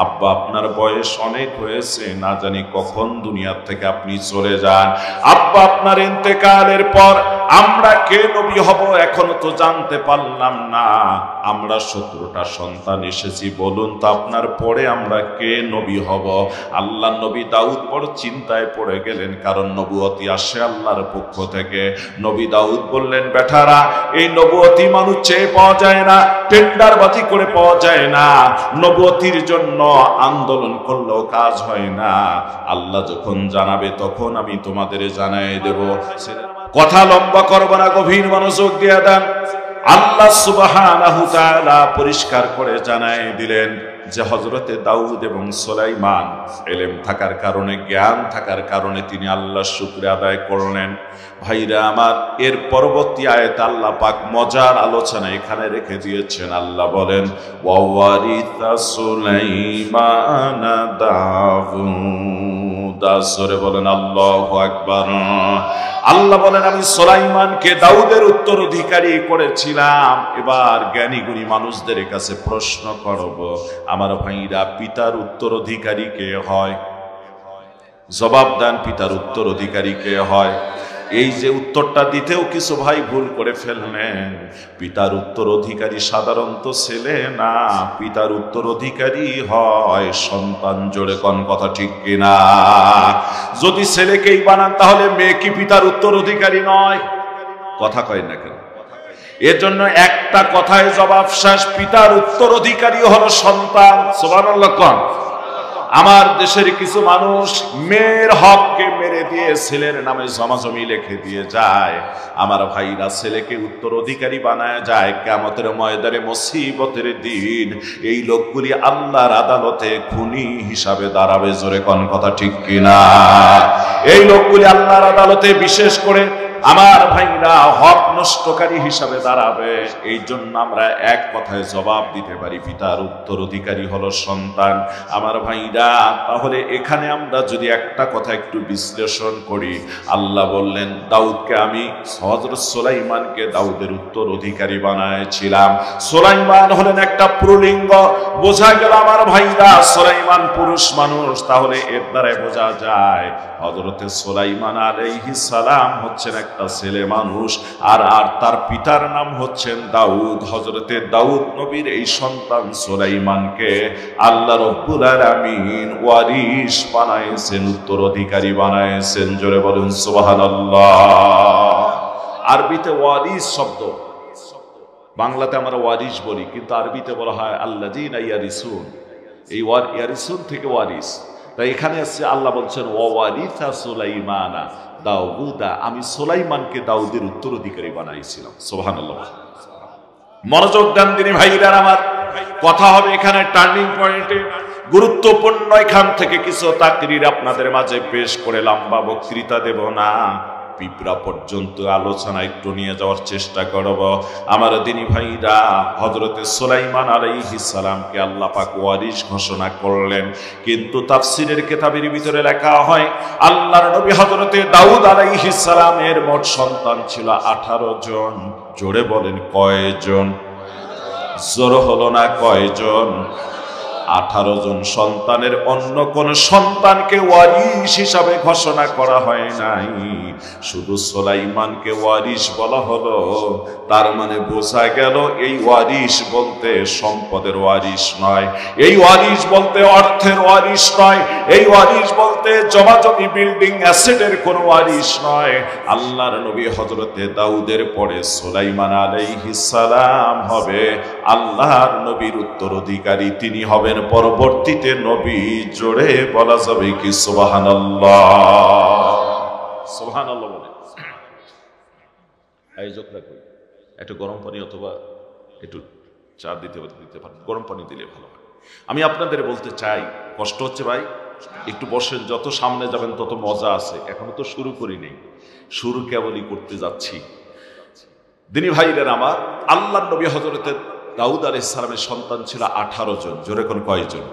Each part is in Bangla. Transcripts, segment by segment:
আব্বা আপনার বয়স অনেক হয়েছে, না জানি কখন দুনিয়ার থেকে আপনি চলে যান। আব্বা আপনার ইন্তেকালের পর আমরা কে নবী হব এখনো তো জানতে পারলাম না। আমরা 17টা সন্তান এসেছি, বলুন তো আপনার পরে আমরা কে নবী হব? আল্লাহ নবী দাউদ বড় চিন্তায় পড়ে গেলেন, কারণ নবুয়তি আসে আল্লাহর পক্ষ থেকে। নবী দাউদ বললেন, বেটারা, এই নবুয়তি মানুষ চেয়ে পাওয়া যায় না, টেন্ডারবাজি করে পাওয়া যায় না, নবুয়তির জন্য আন্দোলন করলেও কাজ হয় না। আল্লাহ যখন জানাবে তখন আমি তোমাদের জানাই দেব। কথা লম্বা করব না, গভীর মনোযোগ দিয়ে দেন। আল্লাহ সুবহানাহু তাআলা পরিষ্কার করে জানাই দিলেন যে হযরতে দাউদ এবং সুলাইমান ইলম থাকার কারণে, জ্ঞান থাকার কারণে তিনি আল্লাহর শুকরিয়া আদায় করলেন। ভাইরা আমার, এর পরবর্তী আয়াতে আল্লাহ পাক মজার আলোচনা এখানে রেখে দিয়েছেন। আল্লাহ বলেন, ওয়ারিসা সুলাইমান দাউদ। জোরে বলেন আল্লাহু আকবার। আল্লাহ বলেন, আমি সুলাইমানকে দাউদের উত্তরাধিকারী করেছিলাম। এবার জ্ঞানী গুণী মানুষদের কাছে প্রশ্ন করব, আমার ভাইরা, পিতার উত্তরাধিকারী কে হয়? জবাব দেন, পিতার উত্তরাধিকারী কে হয়? এই যে উত্তরটা দিতেও কিছু ভাই ভুল করে ফেললেন। পিতার উত্তরাধিকারী সাধারণত ছেলে না, পিতার উত্তরাধিকারী হয় সন্তান। জোরে কোন কথা ঠিক কিনা? যদি ছেলেকেই বানান তাহলে মেয়ে কি পিতার উত্তরাধিকারী নয়? কথা কয় না কেন? এর জন্য একটা কথায় জবাব শেষ, পিতার উত্তরাধিকারী হলো সন্তান। সুবহানাল্লাহ কোন। আমার দেশের কিছু মানুষ মেয়ের হককে মেরে দিয়ে ছেলের নামে জমাজমি লিখে দিয়ে যায়। আমার ভাইরা, ছেলেকে উত্তরাধিকারী বানায় যায়, কিয়ামতের ময়দানে মুসিবতের দিন এই লোকগুলি আল্লাহর আদালতে খুনি হিসাবে দাঁড়াবে। জোরে কোন কথা ঠিক কিনা? এই লোকগুলি আল্লাহর আদালতে বিশেষ করে আমার ভাইরা হক নষ্টকারী হিসাবে দাঁড়াবে। এই জন্য আমরা এক কথায় জবাব দিতে পারি, পিতার উত্তরাধিকারী হলো সন্তান। আমার ভাইরা, তাহলে এখানে আমরা যদি একটা কথা একটু বিশ্লেষণ করি, আল্লাহ বললেন দাউদকে আমি, হযরত সুলাইমানকে দাউদের উত্তরাধিকারী বানাইছিলাম। সুলাইমান হলেন একটা পুরুলিঙ্গ, বোঝা গেল আমার ভাইরা সুলাইমান পুরুষ মানুষ। তাহলে এর দ্বারাই বোঝা যায় হযরতে সুলাইমান আলাইহিস সালাম হচ্ছেন একটা ছেলে মানুষ, আর তার পিতার নাম হচ্ছেন দাউদ। হযরতে দাউদ নবীর এই সন্তান সুলাইমানকে আল্লাহ রাব্বুল আলামিন ওয়ারিস বানাইছেন, উত্তরাধিকারী বানাইছেন। জোরে বলুন সুবহানাল্লাহ। আরবিতে ওয়ারিস শব্দ, বাংলাতে আমরা ওয়ারিস বলি, কিন্তু আরবিতে বলা হয় আল্লাযীনা ইয়ারিসুন। এই ইয়ারিসুন থেকে ওয়ারিস। তাই এখানে আসছে আল্লাহ বলছেন ওয়ারিসা সুলাইমানা দাউদা, আমি সুলাইমানকে দাউদের উত্তরাধিকারী বানাইছিলাম। সুবহানাল্লাহ। মনোযোগ দেন দিনী ভাইরা আমার, কথা হবে এখানে টার্নিং পয়েন্টে। গুরুত্বপূর্ণ এখান থেকে কিছু তাকরীর আপনাদের মাঝে পেশ করে লম্বা বক্তৃতা দেব না, পিঁপড়া পর্যন্ত আলোচনা একটু নিয়ে যাওয়ার চেষ্টা করব। আমার দিনী ভাইরা, হযরতে সুলাইমান আলাইহিস সালামকে আল্লাহ পাক ওয়ারিস ঘোষণা করলেন, কিন্তু তাফসীরের কিতাবের ভিতরে লেখা হয় আল্লাহর নবী হযরতে দাউদ আলাইহিস সালামের মোট সন্তান ছিল 18 জন। জোরে বলেন কয়জন? জোর হলো না, কয়জন? 18 জন সন্তানের অন্য কোন সন্তানকে ওয়ারিস হিসাবে ঘোষণা করা হয় নাই, শুধু সুলাইমানকে ওয়ারিস বলা হলো। তার মানে বোঝা গেল এই ওয়ারিস বলতে সম্পদের ওয়ারিস নয়, এই ওয়ারিস বলতে অর্থের ওয়ারিস নয়, এই ওয়ারিস বলতে জমাজমি বিল্ডিং অ্যাসেটের কোন ওয়ারিস নয়। আল্লাহর নবী হযরতে দাউদের পরে সুলাইমান আলাইহিস সালাম হবে আল্লাহর নবীর উত্তরাধিকারী, তিনি হবেন পরবর্তীতে নবী। জোরে বলা যাবে কি সুবহানাল্লাহ? সুবহানাল্লাহ বলে আয়োজকরা কই একটু গরম পানি অথবা একটু চা দিতে পারেন, গরম পানি দিলে ভালো হয়। আমি আপনাদের বলতে চাই, কষ্ট হচ্ছে ভাই, একটু বসেন, যত সামনে যাবেন তত মজা আছে। এখনো তো শুরু করিনি, শুরু কেবলই করতে যাচ্ছি। দিনী ভাইদের আমার, আল্লাহর নবী হযরতে দাউদ আলাইহিস সালামের সন্তান ছিল 18 জন। জোরে কোন কয়জন?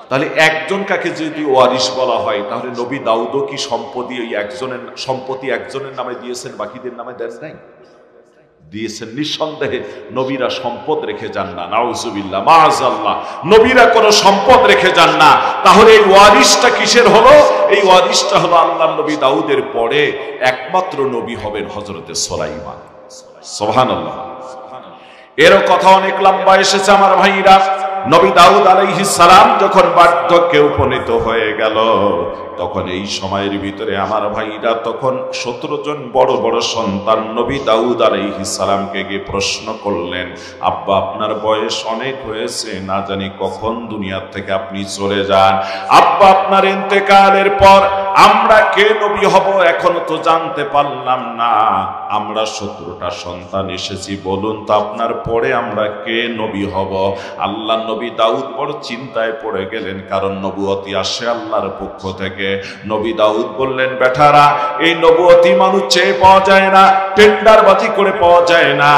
তাহলে একজন কাকে যদি ওয়ারিস বলা হয়, তাহলে নবী দাউদও কি সম্পত্তি ওই একজনের সম্পত্তি একজনের নামে দিয়েছেন, বাকিদের নামে দেন নাই? দিয়েছেন। নিঃসন্দেহে নবীরা সম্পদ রেখে যান না, নাউজুবিল্লাহ মাআযাল্লাহ, নবীরা কোনো সম্পদ রেখে যান না। তাহলে এই ওয়ারিসটা কিসের হলো? এই ওয়ারিসটা হলো আল্লাহর নবী দাউদের পরে একমাত্র নবী হবেন হযরতে সুলাইমান। সুবহানাল্লাহ। এর কথা অনেক লম্বা এসেছে আমার ভাইরা। নবী দাউদ আলাইহিস সালাম যখন বার্ধক্যে উপনীত হয়ে গেল, তখন এই সময়ের ভিতরে আমার ভাইরা তখন 17 জন বড় বড় সন্তান নবী দাউদ আলাইহিস সালামকে গিয়ে প্রশ্ন করলেন, আব্বা আপনার বয়স অনেক হয়েছে, না জানি কখন দুনিয়া থেকে আপনি চলে যান। আব্বা আপনার ইন্তেকালের পর আমরা কে নবী হব এখনো তো জানতে পারলাম না। আমরা 17টা সন্তান এসেছি, বলুন তো আপনার পরে আমরা কে নবী হব? আল্লাহ নবী দাউদ বড় চিন্তায় পড়ে গেলেন, কারণ নবুয়তি আসে আল্লাহর পক্ষ থেকে। নবী দাউদ বললেন, বেটারা, এই নবুয়তি মানুষ চেয়ে পাওয়া যায় না, টেন্ডারবাজি করে পাওয়া যায় না।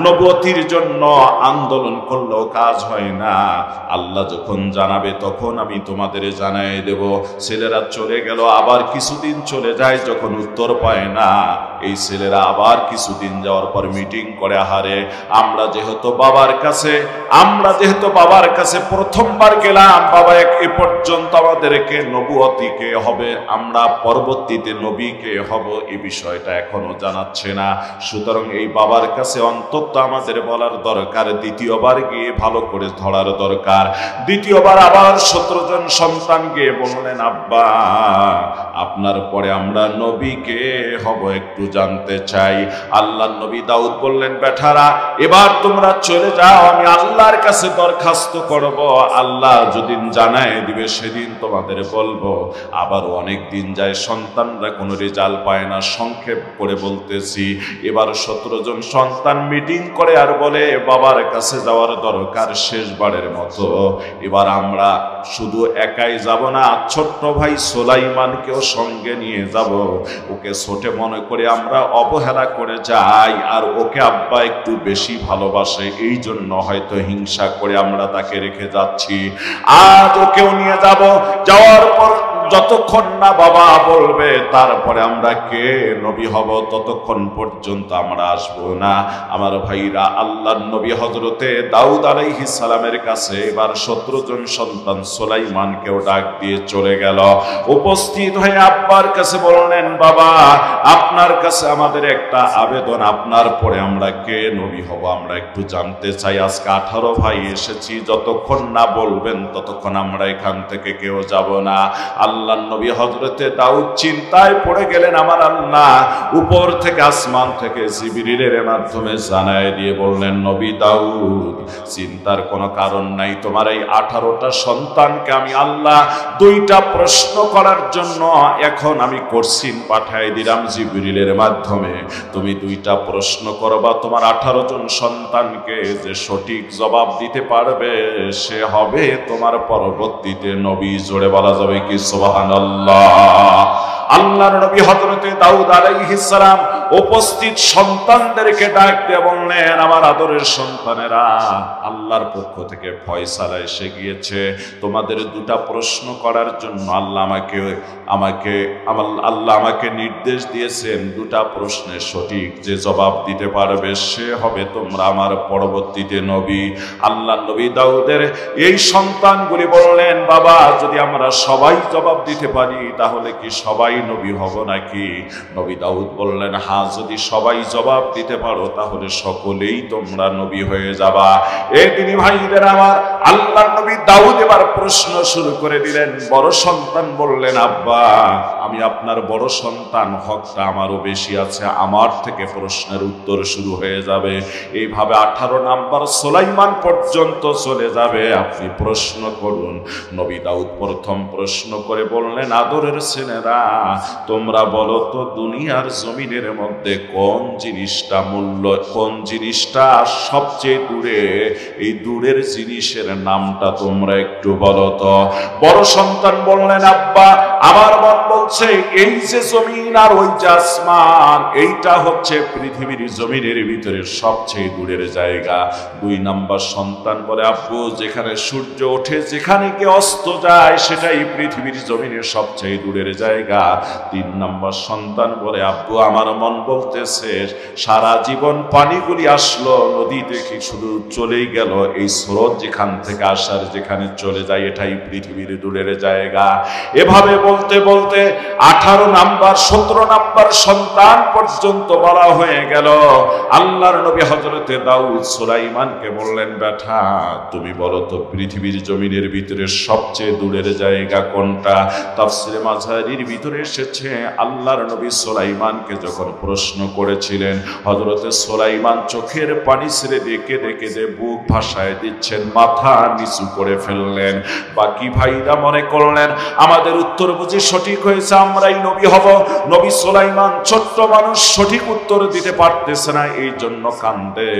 নবুয়তির জন্য আন্দোলন করলেও কাজ হয় না। আল্লাহ যখন জানাবে তখন আমি তোমাদের জানাই দেব। ছেলেরা চলে গেল, আবার কিছুদিন চলে যায়, যখন উত্তর পায় না, এই ছেলেরা আবার কিছুদিন যাওয়ার পর মিটিং করে, আহারে আমরা যেহেতু বাবার কাছে প্রথমবার গেলাম, বাবা এ পর্যন্ত আমাদেরকে নবুয়তি কে হবে, আমরা পরবর্তীতে নবী কে হব, এই বিষয়টা এখনো জানাচ্ছে না। সুতরাং এই বাবার কাছে অন্তত আমাদের বলার দরকার, দ্বিতীয়বার গিয়ে ভালো করে ধরার দরকার। দ্বিতীয়বার আবার 17 জন সন্তান গিয়ে বললেন, আব্বা আপনার পরে আমরা নবী কে হব একটু জানতে চাই। আল্লাহর নবী দাউদ বললেন, বেটারা এবার তোমরা চলে যাও, আমি আল্লাহর কাছে দরখাস্ত করব, আল্লাহ যেদিন জানায় দিবে সেদিন তোমাদের বলবো। আবার অনেক দিন যায়, সন্তানরা কোনো রেজাল্ট পায় না। সংক্ষেপ করে বলতেছি, এবার 17 জন সন্তান মিটিং করে আর বলে, বাবার কাছে যাওয়ার দরকার শেষবারের মতো। এবার আমরা শুধু একাই যাব না, ছোট্ট ভাই সুলাইমানকেও সঙ্গে নিয়ে যাব। ওকে ছোটে মনে করে আমরা অবহেলা করে যাই, আর ওকে আব্বা একটু বেশি ভালোবাসে, এই জন্য হয়তো হিংসা করে আমরা তাকে রেখে যাচ্ছি। আজ ওকেও নিয়ে যাব, যাওয়ার পর যতক্ষণ না বাবা বলবে তারপরে আমরা কে নবী হব, ততক্ষণ পর্যন্ত আমরা আসবো না। আমার ভাইরা, আল্লাহর নবী হযরতে দাউদ আলাইহিস সালামের কাছে এবার 17 জন সন্তান সুলাইমানকেও ডাক দিয়ে চলে গেল। উপস্থিত হয়ে আব্বার কাছে বললেন, বাবা আপনার কাছে আমাদের একটা আবেদন, আপনার পরে আমরা কে নবী হব আমরা একটু জানতে চাই। আজকে 18 ভাই এসেছি, যতক্ষণ না বলবেন ততক্ষণ আমরা এখান থেকে কেউ যাব না। আল্লাহর নবী হযরতে দাউদ চিন্তায় পড়ে গেলেন। আমার আল্লাহ উপর থেকে, আসমান থেকে জিবরিলের মাধ্যমে জানায় দিয়ে বললেন, নবী দাউদ চিন্তার কোনো কারণ নাই, তোমার এই 18টা সন্তানকে আমি আল্লাহ 2টা প্রশ্ন করার জন্য এখন আমি কোশ্চিন পাঠাই দিলাম জিবরিলের মাধ্যমে। তুমি 2টা প্রশ্ন করবা, তোমার 18 জন সন্তানকে যে সঠিক জবাব দিতে পারবে সে হবে তোমার পরবর্তীতে নবী। জোরে বলা যাবে কি সুবহানাল্লাহ। আল্লাহর নবী হযরতে দাউদ আলাইহিস সালাম উপস্থিত সন্তানদেরকে ডাক দিয়ে বললেন, আমার আদরের সন্তানেরা, আল্লাহর পক্ষ থেকে ফয়সালা এসে গিয়েছে। তোমাদের 2টা প্রশ্ন করার জন্য আল্লাহ আমাকে নির্দেশ দিয়েছেন। 2টা প্রশ্নের সঠিক যে জবাব দিতে পারবে সে হবে তোমরা আমার পরবর্তীতে নবী। আল্লাহর নবী দাউদের এই সন্তানগুলি বললেন, বাবা যদি আমরা সবাই জবাব দিতে পারি তাহলে কি সবাই নবী হব নাকি? নবী দাউদ বললেন, হ্যাঁ যদি সবাই জবাব দিতে পারো তাহলে সকলেই তোমরা নবী হয়ে যাবা। এই তিনি ভাইদের আমার, আল্লাহর নবী দাউদ এবার প্রশ্ন শুরু করে দিলেন। বড় সন্তান বললেন, আব্বা আমি আপনার বড় সন্তান, হকটা আমারও বেশি আছে, আমার থেকে প্রশ্নের উত্তর শুরু হয়ে যাবে। এইভাবে 18 নাম্বার সুলাইমান পর্যন্ত চলে যাবে, আপনি প্রশ্ন করুন। নবী দাউদ প্রথম প্রশ্ন করে বললেন, আদরের ছেলেরা তোমরা বলো তো দুনিয়ার জমিনের মধ্যে কোন জিনিসটা কোন জিনিসটা সবচেয়ে দূরে, এই দূরের জিনিসের নামটা তোমরা একটু বলো তো। বড় সন্তান বললেন, আব্বা আমার মন বলছে এই যে জমিন আর ওই যে আসমান, এইটা হচ্ছে পৃথিবীর জমিনের ভিতরে সবচেয়ে দূরের জায়গা। 2 নাম্বার সন্তান বলে, আব্বু যেখানে সূর্য ওঠে যেখানে গিয়ে অস্ত যায় সেটাই পৃথিবীর জমিনের সবচেয়ে দূরের জায়গা। 3 নাম্বার সন্তান বলে, আব্বু আমার মন বলতেছে সারা জীবন পানিগুলি আসলো নদী দেখি শুধু চলেই গেল, এই স্রোত যেখান থেকে আসার যেখানে চলে যায় এটাই পৃথিবীর দূরের জায়গা। এভাবে বলতে বলতে 18 নাম্বার 17 নাম্বার সন্তান পর্যন্ত বলা হয়ে গেল। আল্লাহর নবী হযরতে দাউদ সুলাইমানকে বললেন, বেটা তুমি বলো তো পৃথিবীর জমিনের ভিতরে সবচেয়ে দূরের জায়গা কোনটা? তাফসীরে মাযহারির ভিতরে এসেছে আল্লাহর নবী সুলাইমানকে যখন প্রশ্ন করেছিলেন, হযরতে সুলাইমান চোখের পানি ছেড়ে দেখে দেখে যে বুক ভাসায় দিচ্ছেন, মাথা নিচু করে ফেললেন। বাকি ভাইরা মনে করলেন আমাদের উত্তর বুঝি সঠিক হয়েছে, আমরাই নবী হব। নবী সুলাইমান ছোট্ট মানুষ, সঠিক উত্তর দিতে পারতেছে না, এই জন্য কান্দে।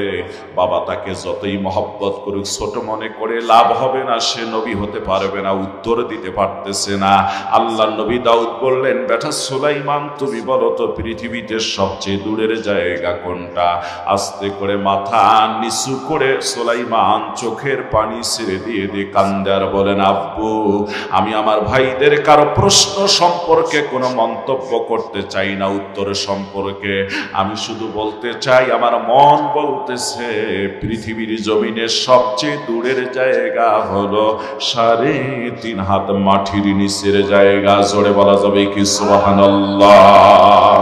বাবা তাকে যতই মহব্বত করুক ছোট মনে করে লাভ হবে না, সে নবী হতে পারবে না, উত্তর দিতে পারতেছে না। আল্লাহর নবী দাউদ বললেন, বেটা সুলাইমান তুমি বলো তো পৃথিবীতে সবচেয়ে দূরের জায়গা কোনটা? আস্তে করে মাথা নিচু করে সুলাইমান চোখের পানি ছেড়ে দিয়ে কান্দে আর বলেন, আব্বু আমি আমার ভাইদের কারো প্রশ্ন সম্পর্কে কোনো মন্তব্য করতে চাই না, উত্তর সম্পর্কে আমি শুধু বলতে চাই আমার মন বলতেছে পৃথিবীর জমিনের সবচেয়ে দূরের জায়গা হলো 3.5 হাত মাটির নিচের জায়গা। জোরে বলা যাবে কি সুবহানাল্লাহ?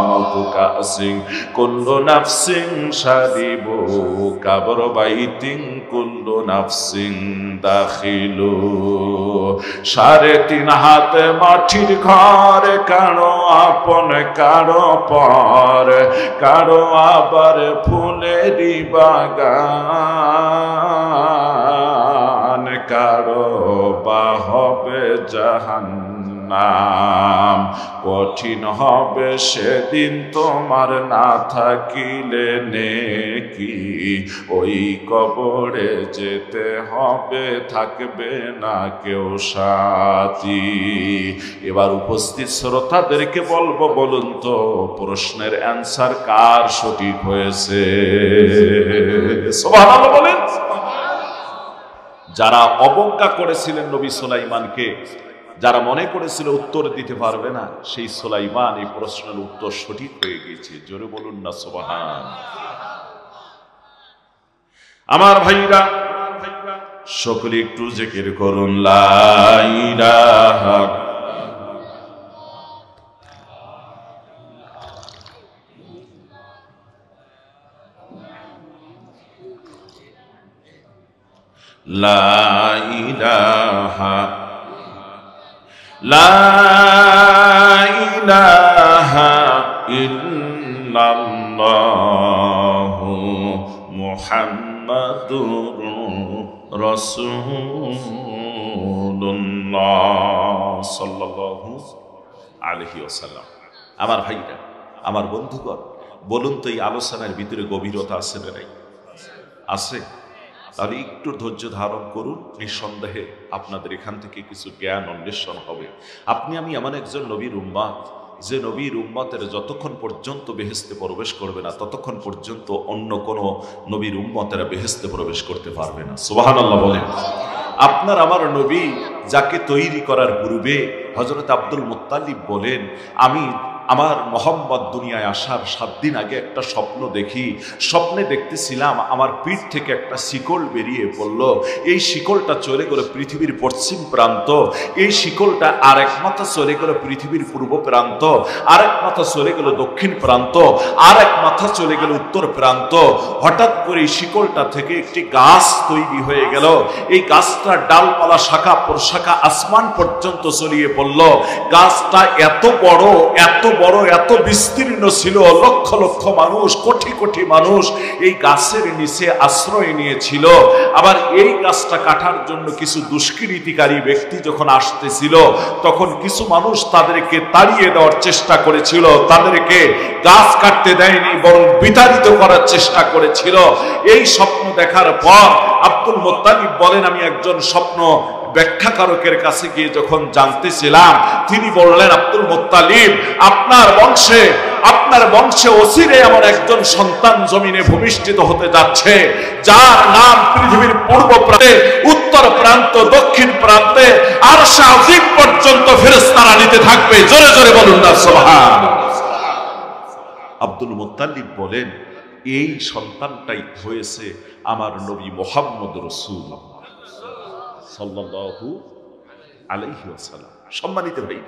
মাতুকাসিং কুল্লু নাফসিন শারিবু কাবর বাইতিন কুল্লু নাফসিন দাখিলু। 3.5 হাত মাটির ঘর, কারো আপন কারো পর, কারো আবার ফুলেরই বাগান, কারো বা হবে জাহান্নাম। কঠিন হবে সেদিন তোমার না থাকিলে নেকি, ওই কবরে যেতে হবে থাকবে না কেউ সাথী। এবার উপস্থিত শ্রোতাদেরকে বলবো, বলুন তো প্রশ্নের অ্যান্সার কার সঠিক হয়েছে? সুবহানাল্লাহ বলেন। যারা অবজ্ঞা করেছিলেন নবী সুলাইমানকে, যারা মনে করেছিল উত্তর দিতে পারবে না, সেই সুলাইমান এই প্রশ্নের উত্তর সঠিক হয়ে গেছে। জোরে বলুন না সুবহান। আমার ভাইরা সকলে একটু জিকির করুন, লা ইলাহা লা ইলাহা লা ইলাহা ইল্লাল্লাহু মুহাম্মাদুর রাসূলুল্লাহ সাল্লাল্লাহু আলাইহি ওয়াসাল্লাম। আমার ভাইরা, আমার বন্ধুগণ, বলুন তো এই আলোচনার ভিতরে গভীরতা আছে না নাই? আছে? তাহলে একটু ধৈর্য ধারণ করুন, নিঃসন্দেহে আপনাদের এখান থেকে কিছু জ্ঞান অন্বেষণ হবে। আপনি আমি এমন একজন নবীর উম্মত, যে নবীর উম্মতের যতক্ষণ পর্যন্ত বেহেশতে প্রবেশ করবে না ততক্ষণ পর্যন্ত অন্য কোনো নবীর উম্মতেরা বেহেশতে প্রবেশ করতে পারবে না। সুবহানাল্লাহ বলেন। আপনার আমার নবী যাকে তৈরি করার পূর্বে হযরত আব্দুল মুত্তালিব বলেন, আমি আমার মোহাম্মদ দুনিয়ায় আসার 7 দিন আগে একটা স্বপ্ন দেখি। স্বপ্নে দেখতেছিলাম আমার পিঠ থেকে একটা শিকল বেরিয়ে পড়ল। এই শিকলটা চলে গেল পৃথিবীর পশ্চিম প্রান্ত, এই শিকলটা আরেক মাথা চলে গেল পৃথিবীর পূর্ব প্রান্ত, আরেক মাথা চলে গেল দক্ষিণ প্রান্ত, আরেক মাথা চলে গেল উত্তর প্রান্ত। হঠাৎ করে এই শিকলটা থেকে একটি গাছ তৈরি হয়ে গেল। এই গাছটার ডালপালা শাখা প্রশাখা আসমান পর্যন্ত ছড়িয়ে পড়ল। গাছটা এত বড়, এত বড়, এত বিস্তীর্ণ ছিল, লক্ষ লক্ষ মানুষ, কোটি কোটি মানুষ এই গাছের নিচে আশ্রয় নিয়েছিল। আবার এই গাছটা কাটার জন্য কিছু দুষ্কৃতিকারী ব্যক্তি যখন আসতেছিল, তখন কিছু মানুষ তাদেরকে তাড়িয়ে দেওয়ার চেষ্টা করেছিল, তাদেরকে গাছ কাটতে দেয়নি, বরং বিতাড়িত করার চেষ্টা করেছিল। এই স্বপ্ন দেখার পর আব্দুল মুত্তালিব বলেন, আমি একজন স্বপ্ন ব্যাখ্যাকারকের কাছে গিয়ে যখন জানতেছিলাম, তিনি বললেন, আব্দুল মুত্তালিব, আপনার বংশে অচিরে এমন একজন সন্তান জমিনে ভূমিষ্ঠিত হতে যাচ্ছে, যার নাম পৃথিবীর পূর্ব প্রান্তে, উত্তর প্রান্ত, দক্ষিণ প্রান্তে আরশ আজিম পর্যন্ত ফেরেশতারা নিতে থাকবে। জোরে জোরে বলুন না সুবহানাল্লাহ। আব্দুল মুত্তালিব বলেন, এই সন্তানটাই হয়েছে আমার নবী মুহাম্মদ রাসূলুল্লাহ সাল্লাল্লাহু আলাইহি ওয়াসাল্লাম। সম্মানিত ভাই,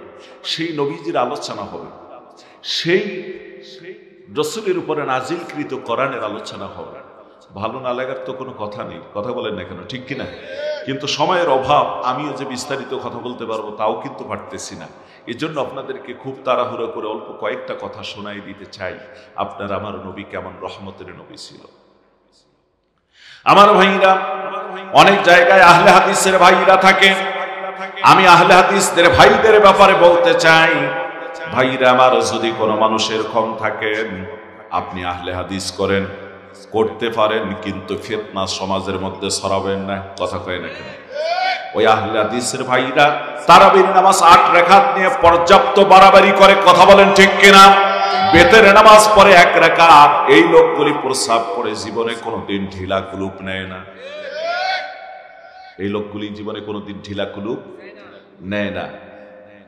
সেই নবীজির আলোচনা হবে, সেই রাসূলের উপরে নাজিলকৃত কোরআনের আলোচনা হবে। ভালো না লাগার তো কোনো কথা নেই, কথা বলেন না কেন, ঠিক কিনা? কিন্তু সময়ের অভাব, আমিও যে বিস্তারিত কথা বলতে পারবো তাও কিন্তু পারতেছি না। এজন্য আপনাদেরকে খুব তাড়াহুড়ো করে অল্প কয়েকটা কথা শোনাই দিতে চাই। আপনার আমার নবী কেমন রহমতের নবী ছিল। আমার ভাইরা, অনেক জায়গায় আহলে হাদিসের ভাইরা থাকে, আমি আহলে হাদিসদের ভাইদের ব্যাপারে বলতে চাই, ভাইরা আমার, যদি কোনো মানুষের কম থাকেন, আপনি আহলে হাদিস করেন, করতে পারেন, কিন্তু ফিতনা সমাজের মধ্যে ছড়াবেন না। কথা কয় না কেন? ওই আহলে হাদিসের ভাইরা তারাবির নামাজ 8 রাকাত নিয়ে পর্যাপ্ত বাড়াবাড়ি করে, কথা বলেন ঠিক কিনা? বেতের নামাজ পড়ে 1 রাকাত। এই লোকগুলি প্রস্রাব করে জীবনে কোনোদিন ঢিলা কুলুপ নেয় না। এই লোকগুলি জীবনে কোনোদিন ঢিলা কুলুপ নেয় না।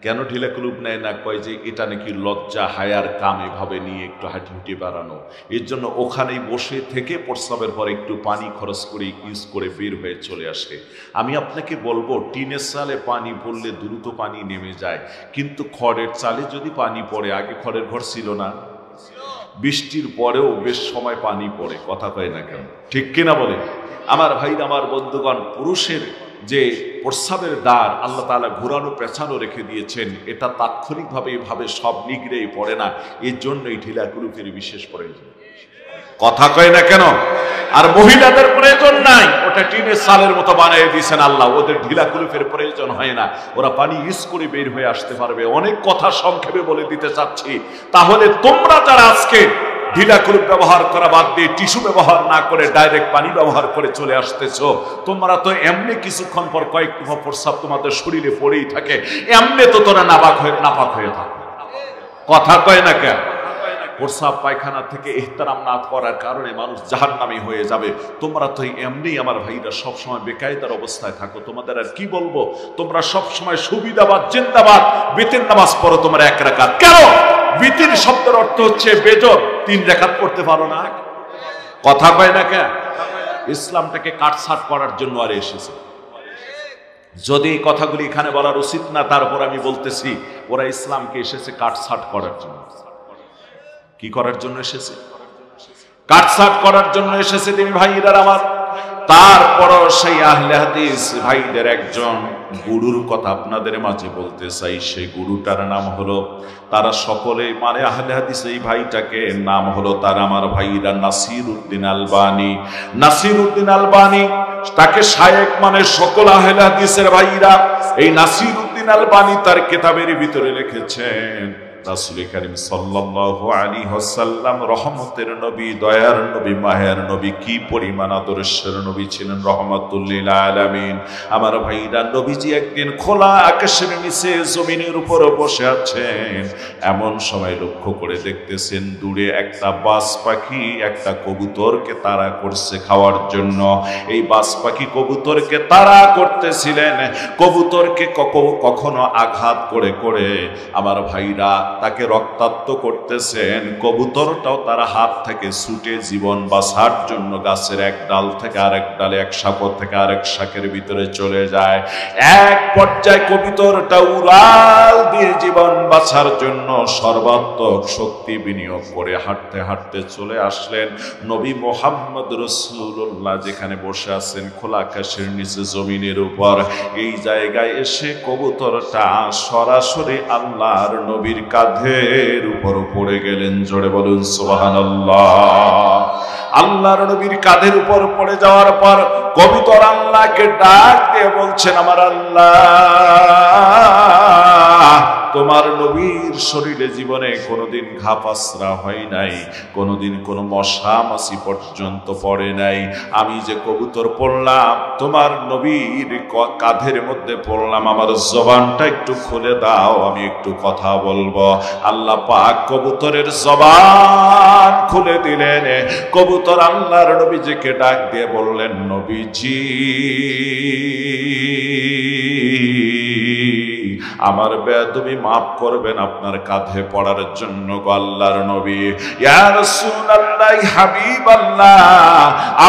কেন ঢিলা কুলুপ নেয় না? কয় যে এটা নাকি লজ্জা হায়ার কাম, এভাবে নিয়ে একটু হাঁটি বাড়ানো। এর জন্য ওখানেই বসে থেকে প্রস্রাবের পর একটু পানি খরচ করে ইউজ করে বের হয়ে চলে আসে। আমি আপনাকে বলবো, টিনের চালে পানি পড়লে দ্রুত পানি নেমে যায়, কিন্তু খড়ের চালে যদি পানি পড়ে, আগে খড়ের ঘর ছিল না, বৃষ্টির পরেও বেশ সময় পানি পড়ে। কথা কয় না কেন, ঠিক কিনা বলে? আমার ভাইরা, আমার বন্ধুগণ, পুরুষের যে প্রস্রাবের দ্বার আল্লাহ তাআলা ঘোরানো পেছানো রেখে দিয়েছেন, এটা তাৎক্ষণিকভাবে এভাবে সব নিগড়েই পড়ে না। এর জন্যই ঢিলা কুলুপের বিশেষ প্রয়োজন। কথা কয় না কেন? আর মহিলাদের প্রয়োজন নাই, ওটা টিনের চালের মতো বানিয়ে দিয়েছেন আল্লাহ, ওদের ঢিলা কুলুপের প্রয়োজন হয় না, ওরা পানি ইউজ করে বের হয়ে আসতে পারবে। অনেক কথা সংক্ষেপে বলে দিতে চাচ্ছি। তাহলে তোমরা যারা আজকে ঢিলা কুলুপ ব্যবহার করা বাদ দিয়ে টিস্যু ব্যবহার না করে ডাইরেক্ট পানি ব্যবহার করে চলে আসতেছো, তোমরা তো এমনি কিছুক্ষণ পর কয়েকটি প্রস্রাব তোমাদের শরীরে পড়েই থাকে, এমনি তো তোরা নাপাক হয়ে থাকো। কথা কয় না কেন? প্রস্রাব পায়খানা থেকে ইহতারাম না করার কারণে মানুষ জাহান্নামী হয়ে যাবে। তোমরা তো এমনি আমার ভাইরা সবসময় বেকায়দার অবস্থায় থাকো। তোমাদের আর কি বলবো? তোমরা সবসময় সুবিধাবাদ, জিন্দাবাদ, বেতের নামাজ পড়ো তোমরা 1 রাকাত। কেন? বিতির শব্দের অর্থ হচ্ছে বেজর, 3 রাকাত পড়তে পারো না। কথা কয় না কেন? ইসলামটাকে কাটছাট করার জন্য আর এসেছে। যদি এই কথাগুলি এখানে বলার উচিত না, তারপর আমি বলতেছি, ওরা ইসলামকে এসেছে কাটছাট করার জন্য। কি করার জন্য এসেছে? কাটছাট করার জন্য এসেছে তিনি ভাইরা আমার। তারপরও সেই আহলে হাদিস ভাইদের একজন গুরুর কথা আপনাদের মাঝে বলতে চাই। সেই গুরুটার নাম হলো, তারা সকলে মানে আহলে হাদিস এই ভাইটাকে নাম হলো তার আমার ভাইরা নাসিরউদ্দিন আলবানী। নাসিরউদ্দিন আলবানী, তাকে শায়েখ মানে সকল আহলে হাদিসের ভাইরা। এই নাসিরউদ্দিন আলবানী তার কিতাবের ভিতরে লিখেছেন, রাসূল কারীম সাল্লাল্লাহু আলাইহি ওয়াসাল্লাম রহমতের নবী, দয়ার নবী, মাহের নবী, কি পরিমাণ আদর্শের নবী ছিলেন, রাহমাতুল লিল আলামিন। আমার ভাইরা, নবীজি একদিন খোলা আকাশের নিচে জমিনের উপর বসে আছেন। এমন সময় লক্ষ্য করে দেখতেছেন দূরে একটা বাজ পাখি একটা কবুতরকে তাড়া করছে খাওয়ার জন্য। এই বাজ পাখি কবুতরকে তাড়া করতেছিলেন। কবুতরকে কখনো আঘাত করে করে আমার ভাইরা তাকে রক্তাক্ত করতেছেন। কবুতরটাও তার হাত থেকে ছুটে জীবন বাঁচার জন্য গাছের এক ডাল থেকে আরেক ডালে, এক শাখা থেকে আরেক শাখের ভিতরে চলে যায়। এক পর্যায়ে কবুতরটা উড়াল দিয়ে জীবন বাঁচার জন্য সর্বাত্মক শক্তি বিনিয়োগ করে হাঁটতে হাঁটতে চলে আসলেন নবী মুহাম্মদ রাসূলুল্লাহ যেখানে বসে আছেন খোলা আকাশের নিচে জমিনের উপর। এই জায়গায় এসে কবুতরটা সরাসরি আল্লাহর নবীর কাঁধের উপর পড়ে গেলেন। জোরে বলুন সুবহানাল্লাহ। আল্লাহর নবীর কাঁধের উপর পড়ে যাওয়ার পর কবুতর আল্লাহকে ডাক দিয়ে বলছেন, আমার আল্লাহ, তোমার নবীর শরীরে জীবনে কোনোদিন ঘা পাসরা হয় নাই, কোনোদিন কোনো মশা মাছি পর্যন্ত পড়ে নাই। আমি যে কবুতর পড়লাম তোমার নবীর কাঁধের মধ্যে পড়লাম, আমার জবানটা একটু খুলে দাও, আমি একটু কথা বলবো। আল্লাহ পাক কবুতরের জবান খুলে দিলেন। কবুতর আল্লাহর নবীজিকে ডাক দিয়ে বললেন, নবীজি আমার বেয়াদবি মাফ করবেন আপনার কাঁধে পড়ার জন্য গো আল্লাহর নবী। ইয়া রাসূলুল্লাহ, হাবিবাল্লাহ,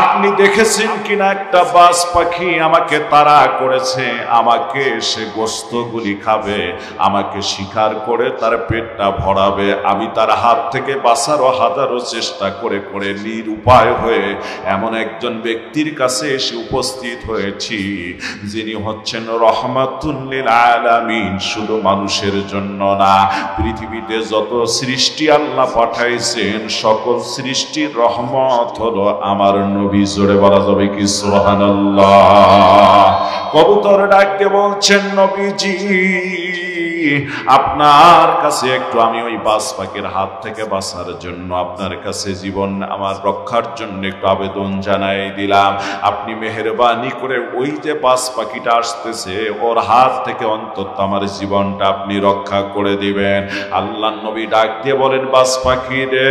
আপনি দেখেছেন কিনা একটা বাজ পাখি আমাকে তাড়া করেছে, আমাকে সে গোশতগুলি খাবে, আমাকে শিকার করে তার পেটটা ভরাবে। আমি তার হাত থেকে বাঁচারও হাজারো চেষ্টা করে করে নিরুপায় হয়ে এমন একজন ব্যক্তির কাছে এসে উপস্থিত হয়েছি যিনি হচ্ছেন রহমাতুল লিল আলামিন। শুধু মানুষের জন্য না, পৃথিবীতে যত সৃষ্টি আল্লাহ পাঠাইছেন সকল সৃষ্টির রহমত হলো আমার নবী। জোরে বলা যাবে কি সুবহানাল্লাহ। কবুতর ডাকতে বলছেন, নবীজি আপনার কাছে একটু আমি ওই বাজ পাখির হাত থেকে বাঁচার জন্য আপনার কাছে জীবন আমার রক্ষার জন্য একটু আবেদন জানাই দিলাম। আপনি মেহেরবানি করে ওই যে বাজ পাখিটা আসতেছে ওর হাত থেকে অন্তত আমার জীবনটা আপনি রক্ষা করে দিবেন। আল্লাহর নবী ডাক দিয়ে বলেন, বাজ পাখি রে,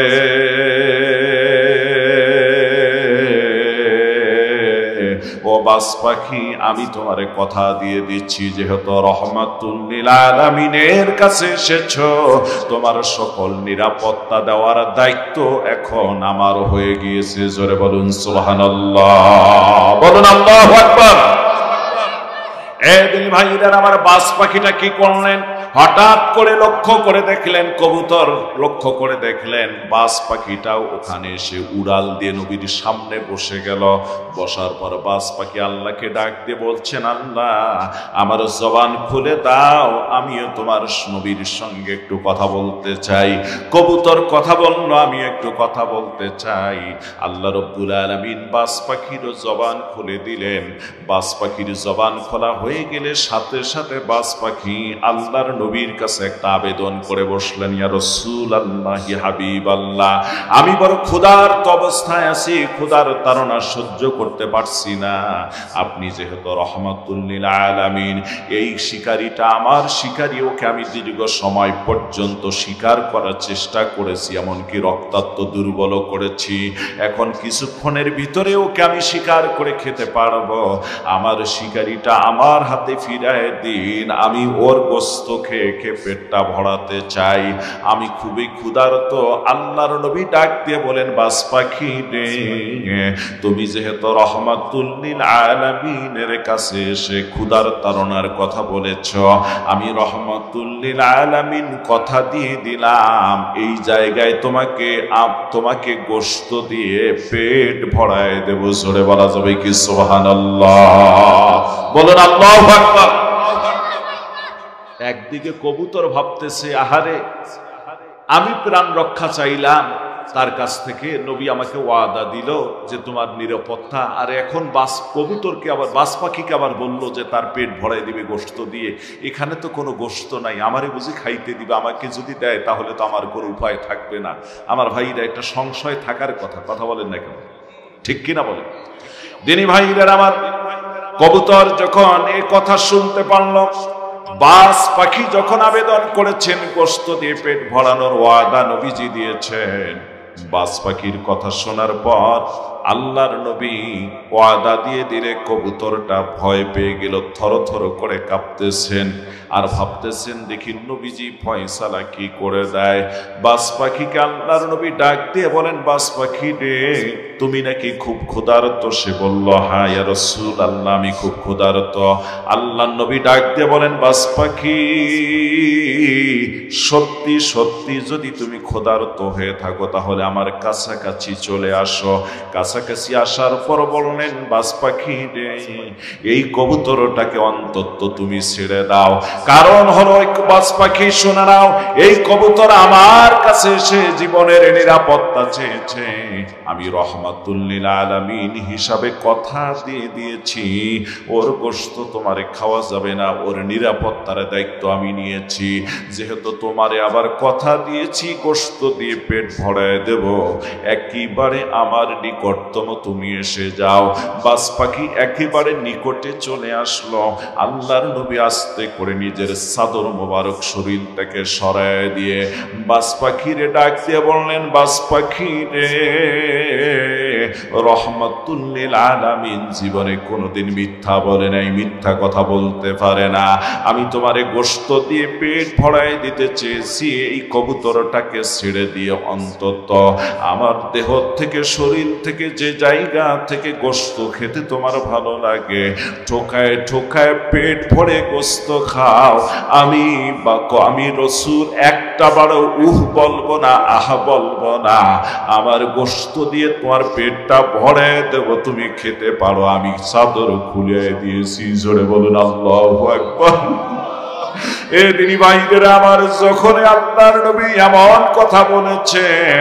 ও বাজ পাখি, আমি তোমারে কথা দিয়ে দিচ্ছি, যেহেতু রহমাতুল লিল আলামিনের কাছে এসেছো, তোমার সকল নিরাপত্তা দেওয়ার দায়িত্ব এখন আমার হয়ে গিয়েছে। জোরে বলুন সুবহানাল্লাহ, বলুন আল্লাহু আকবার। এদিন ভাইরা আমার বাজ পাখিটা কি করলেন, হঠাৎ করে লক্ষ্য করে দেখলেন, কবুতর লক্ষ্য করে দেখলেন বাজ পাখিটাও ওখানে এসে উড়াল দিয়ে নবীর সামনে বসে গেল। বসার পর বাজ পাখি আল্লাহকে ডাক দিয়ে বলছেন, আল্লাহ আমার জবান খুলে দাও, আমিও তোমার নবীর সঙ্গে একটু কথা বলতে চাই। কবুতর কথা বলল, আমি একটু কথা বলতে চাই। আল্লাহ রব্বুল আলামিন বাজ পাখির জবান খুলে দিলেন। বাজ পাখির জবান খোলা হয়ে গেলে সাথে সাথে বাজ পাখি আল্লাহর নবীর কাছে একটা আবেদন করে বসলেন, ইয়া রাসূলুল্লাহ, হাবিবাল্লাহ, আমি বড় ক্ষুধার্ত অবস্থায় আছি, ক্ষুধার তাড়না সহ্য করতে পারছি না। আপনি যেহেতু রহমাতুল লিল আলামিন, এই শিকারীটা আমার শিকারী, ওকে আমি দীর্ঘ সময় পর্যন্ত শিকার করার চেষ্টা করেছি, এমনকি রক্তাক্ত দুর্বল করেছি। এখন কিছুক্ষণের ভিতরে ওকে আমি শিকার করে খেতে পারবো। আমার শিকারীটা আমার হাতে ফিরায় দিন, আমি ওর গোশত খেয়ে খেয়ে পেটটা ভরাতে চাই, আমি খুবই ক্ষুধার্ত। আল্লাহর নবী ডাক দিয়ে বলেন, বাজ পাখি রে, তুমি যেহেতু রহমাতুল লিল আলামিনের কাছে এসে ক্ষুধার তাড়নার কথা বলেছ, আমি রহমাতুল লিল আলামিন কথা দিয়ে দিলাম, এই জায়গায় তোমাকে গোশত দিয়ে পেট ভরায় দেব। জোরে বলা যাবে কি সুবহানাল্লাহ, বলুন আল্লাহু আকবার। একদিকে কবুতর ভাবতেছে, আহারে আমি প্রাণ রক্ষা চাইলাম তার কাছ থেকে, নবী আমাকে ওয়াদা দিল যে তোমার নিরাপত্তা, আর এখন কবুতরকে আবার বাজ পাখিকে আবার বললো যে তার পেট ভরাই দিবে গোশত দিয়ে। এখানে তো কোনো গোশত নাই, আমারে বুঝি খাইতে দিবে, আমাকে যদি দেয় তাহলে তো আমার কোনো উপায় থাকবে না। আমার ভাইরা একটা সংশয় থাকার কথা বলেন না কেন, ঠিক কিনা বলেন? দিনী ভাইরা আমার, কবুতর যখন এই কথা শুনতে পারল, বাজ পাখি যখন আবেদন করেছেন গোশত দিয়ে পেট ভরানোর ওয়াদা নবীজি দিয়েছেন, বাজ পাখির কথা শোনার পর আল্লাহর নবী ওয়াদা দিয়ে দিলে কবুতরটা ভয় পেয়ে গেল, থরথর করে কাঁপতেছেন আর ভাবতেছেন দেখি নবীজি ফয়সালা কি করে দেয়। বাজ পাখিকে আল্লাহর নবী ডাক দিয়ে বলেন, বাজ পাখি রে, তুমি নাকি খুব ক্ষুধার্ত? সে বলল, হ্যাঁ ইয়া রাসূলুল্লাহ, আমি খুব ক্ষুধার্ত। আল্লাহর নবী ডাক দিয়ে বলেন, বাজ পাখি সত্যি সত্যি যদি তুমি ক্ষুধার্ত হয়ে থাকো তাহলে আমার কাছাকাছি চলে আসো। কাছাকাছি আসার পর বললেন, বাজ পাখি রে, এই কবুতরটাকে অন্তত তুমি ছেড়ে দাও, কারণ হলো বাজ পাখি শুনে নাও, এই কবুতর আমার কাছে এসে জীবনের নিরাপত্তা চেয়েছে, আমি রহমান রহমাতুল লিল আলামিন হিসাবে কথা দিয়ে দিয়েছি, ওর গোশত তোমারে খাওয়া যাবে না, ওর নিরাপত্তার দায়িত্ব আমি নিয়েছি। যেহেতু তোমারে আবার কথা দিয়েছি গোশত দিয়ে পেট ভরায় দেব, একেবারে আমার নিকটতম তুমি এসে যাও। বাজ পাখি একেবারে নিকটে চলে আসলো। আল্লাহর নবী আস্তে করে নিজের চাদর মোবারক শরীর থেকে সরায় দিয়ে বাজ পাখিরে ডাক দিয়ে বললেন, বাজ পাখি রে, রহমাতুল লিল আলামিন জীবনে কোনোদিন মিথ্যা বলে নাই, মিথ্যা কথা বলতে পারে না। আমি তোমারে গোশত দিয়ে পেট ভরায় দিতে চেয়েছি, এই কবুতরটাকে ছেড়ে দিয়ে অন্তত আমার দেহ থেকে শরীর থেকে যে জায়গা থেকে গোশত খেতে তোমার ভালো লাগে, ঠোকায় ঠোকায় পেট ভরে গোশত খাও। আমি রাসূল একটা বারও বলবো না, আহা বলবো না। আমার গোশত দিয়ে তোমার পেটটা ভরে দেব, তুমি খেতে পারো। আমি চাদর খুলে দিয়েছি। জোরে বলুন আল্লাহু আকবার। এ দিনী ভাইরা আমার, যখন আল্লাহর নবী এমন কথা বলেছেন,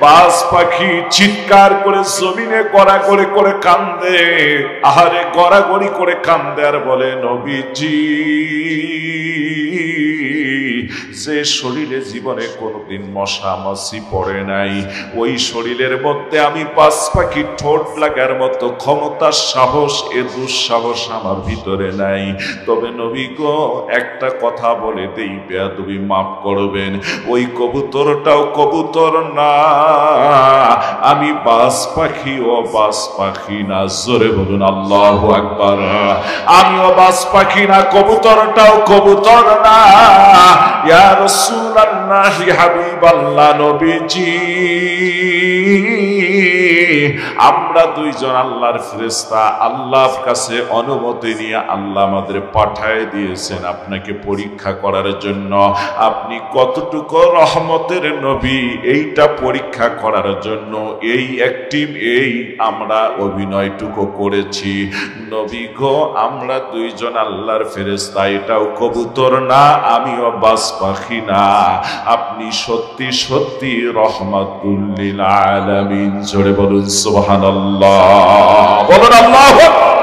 বাজ পাখি চিৎকার করে জমিনে গড়াগড়ি করে কান্দে। আহারে গড়াগড়ি করে কান্দে আর বলে, নবীজি, যে শরীরে জীবনে কোনোদিন মশা মাছি পড়ে নাই, ওই শরীরের মধ্যে আমি বাজ পাখি ঠোঁট লাগার মতো ক্ষমতা, সাহস, এ দুঃসাহস আমার ভিতরে নাই। তবে নবী গো, একটা কথা বলে দেই, বেয়াদবি মাফ করবেন, ওই কবুতরটাও কবুতর না, আমি বাজ পাখি, ও বাজ পাখি না। জোরে বলুন আল্লাহু আকবার। আমিও বাজ পাখি না, কবুতরটাও কবুতর না। ইয়া রাসূলুল্লাহ, হাবিবাল্লাহ, নবীজি, আমরা দুইজন আল্লাহর ফেরেশতা, আল্লাহর কাছে অনুমতি নিয়ে আল্লাহ আমাদের পাঠায় দিয়েছেন আপনাকে পরীক্ষা করার জন্য। আপনি কতটুকু রহমতের নবী, এইটা পরীক্ষা করার জন্য এই আমরা অভিনয়টুকু করেছি। নবী গো, আমরা দুইজন আল্লাহর ফেরেশতা, এটাও কবুতর না, আমিও বাজ পাখি না। আপনি সত্যি সত্যি রহমাতুল লিল আলামিন। জোরে বলুন সুবহানাল্লাহ, বলুন আল্লাহু আকবার।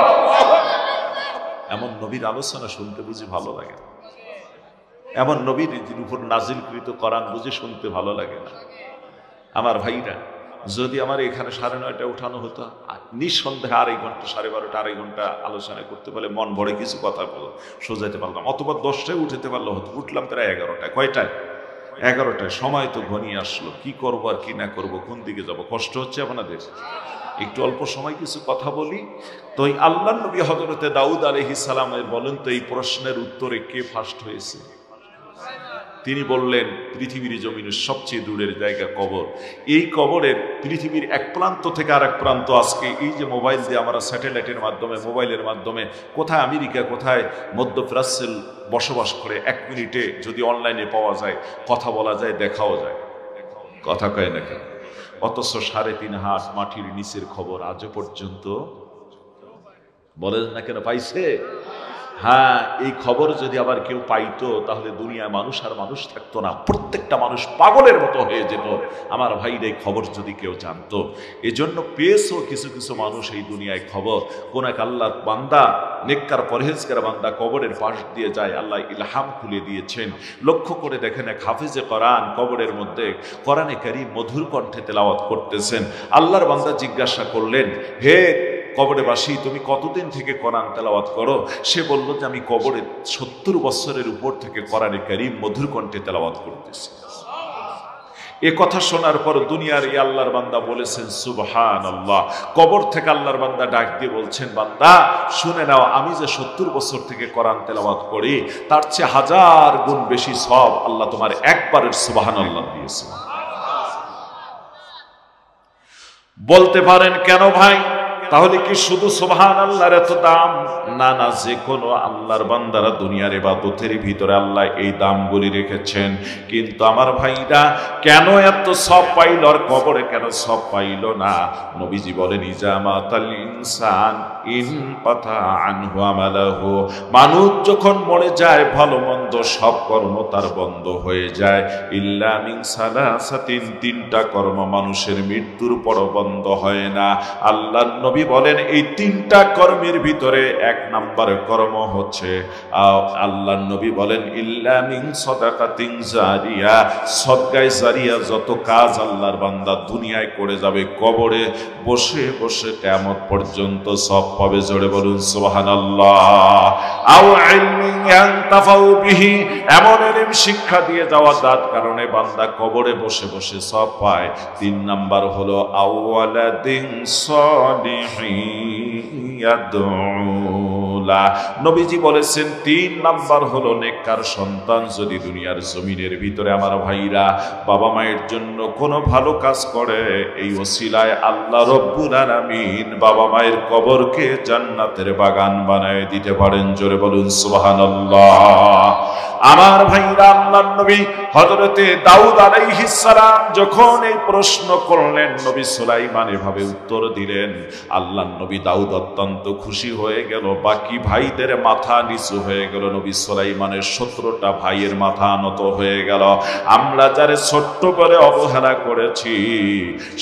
এমন নবীর আলোচনা শুনতে বুঝি ভালো লাগে না? এমন নবীর উপর নাজিলকৃত কোরআন বুঝি শুনতে ভালো লাগে না? আমার ভাইরা, যদি আমার এখানে 9:30 উঠানো হতো, নিঃসন্দেহে 2.5 ঘন্টা, 12:30, 2.5 ঘন্টা আলোচনা করতে পারলে মন ভরে কিছু কথা সোজাইতে পারলাম। অথবা 10টায় উঠতে পারলে হতো। উঠলাম প্রায় 11টায়। কয়টায়? 11টায়। সময় তো ঘনিয়ে আসলো, কি করবো আর কি না করবো, কোন দিকে যাব, কষ্ট হচ্ছে আপনাদের। একটু অল্প সময় কিছু কথা বলি। তো এই আল্লাহর নবী হযরতে দাউদ আলাইহিস সালামের, বলেন তো এই প্রশ্নের উত্তরে কে ফার্স্ট হয়েছে? তিনি বললেন, পৃথিবীর জমিনের সবচেয়ে দূরের জায়গা কবর। এই কবরের পৃথিবীর এক প্রান্ত থেকে আর এক প্রান্ত, আজকে এই যে মোবাইল দিয়ে আমরা স্যাটেলাইটের মাধ্যমে, মোবাইলের মাধ্যমে কোথায় আমেরিকা, কোথায় মধ্যপ্রাচ্যে বসবাস করে, 1 মিনিটে যদি অনলাইনে পাওয়া যায়, কথা বলা যায়, দেখাও যায়। কথা কয় না কেন? অথচ 3.5 হাত মাটির নিচের খবর আজও পর্যন্ত বলেন না কেন পাইছে? হ্যাঁ, এই খবর যদি আবার কেউ পাইতো, তাহলে দুনিয়ায় মানুষ আর মানুষ থাকতো না, প্রত্যেকটা মানুষ পাগলের মতো হয়ে যেত। আমার ভাইর এই খবর যদি কেউ জানতো। এজন্য পেয়েছো কিছু কিছু মানুষ এই দুনিয়ায় খবর, কোন এক আল্লাহর বান্দা, নেককার পরহেজগার বান্দা কবরের পাশ দিয়ে যায়, আল্লাহ ইলহাম খুলে দিয়েছেন। লক্ষ্য করে দেখেন, এক হাফেজে কোরআন কবরের মধ্যে কোরআনে কারীম মধুর কণ্ঠে তেলাওয়াত করতেছেন। আল্লাহর বান্দা জিজ্ঞাসা করলেন, হে কবরবাসী, তুমি কতদিন থেকে কোরআন তেলাওয়াত করো? সে বলল যে আমি কবরে 70 বছরের উপর থেকে কোরআনে কারীম মধুর কণ্ঠে তেলাওয়াত করতেছি। এ কথা শোনার পর দুনিয়ার এই আল্লাহর বান্দা বলেছেন সুবহানাল্লাহ। কবর থেকে আল্লাহর বান্দা ডাক দিয়ে বলছেন, বান্দা শুনে নাও, আমি যে 70 বছর থেকে কোরআন তেলাওয়াত করি, তার চেয়ে 1000 গুণ বেশি সওয়াব আল্লাহ তোমার একবারের সুবহানাল্লাহ দিয়েছে। বলতে পারেন কেন ভাই? তাহলে কি শুধু সুবহানাল্লাহর এত দাম? না না, যে কোনো আল্লাহর বান্দারা দুনিয়ার ইবাদতের ভিতরে আল্লাহ এই দামগুলি রেখেছেন। কিন্তু আমার ভাইরা, কেন এত সব পাইল আর কবরে কেন সব পাইল না? নবীজি বলেন, ইজা মাতাল ইনসান ইনকাতা আনহু আমালুহু। মানুষ যখন মরে যায় ভালো মন্দ সব কর্ম তার বন্ধ হয়ে যায়। ইল্লা মিন সালাসাতিন, তিনটা কর্ম মানুষের মৃত্যুর পর বন্ধ হয় না। আল্লাহর নবী বলেন এই তিনটা কর্মের ভিতরে এক নাম্বার কর্ম হচ্ছে আল্লাহর নবী বলেন ইল্লা মিন সাদাকাতিন জারিয়া, সদকায়ে জারিয়া যত কাজ আল্লাহর বান্দা দুনিয়ায় করে যাবে কবরে বসে বসে কিয়ামত পর্যন্ত সব পাবে। জোরে বলুন সুবহানাল্লাহ। আও ইলমিন ইয়ানতাফাউ বিহি, এমন ইলম শিক্ষা দিয়ে যাওয়া যার কারণে বান্দা কবরে বসে বসে সব পায়। তিন নাম্বার হলো আওয়ালাদিন সলিহিন ইয়াদউলা, নবীজি বলেছেন তিন নাম্বার হলো নেককার সন্তান যদি দুনিয়ার জমিনের ভিতরে আমার ভাইরা বাবা মায়ের জন্য কোনো ভালো কাজ করে, এই ওসিলায় আল্লাহ রব্বুল আলামিন বাবা মায়ের কবরকে জান্নাতের বাগান বানায় দিতে পারেন। জোরে বলুন সুবহানাল্লাহ। আমার ভাইরা আল্লাহর নবী হযরতে দাউদ আলাইহিস সালাম যখন এই প্রশ্ন করলেন নবী সুলাইমান এভাবে উত্তর দিলেন, আল্লাহর নবী দাউদ অত্যন্ত খুশি হয়ে গেল, বাকি ভাইদের মাথা নিচু হয়ে গেল, নবী সুলাইমানের 17টা ভাইয়ের মাথা নত হয়ে গেল। আমরা যারে ছোট্ট করে অবহেলা করেছি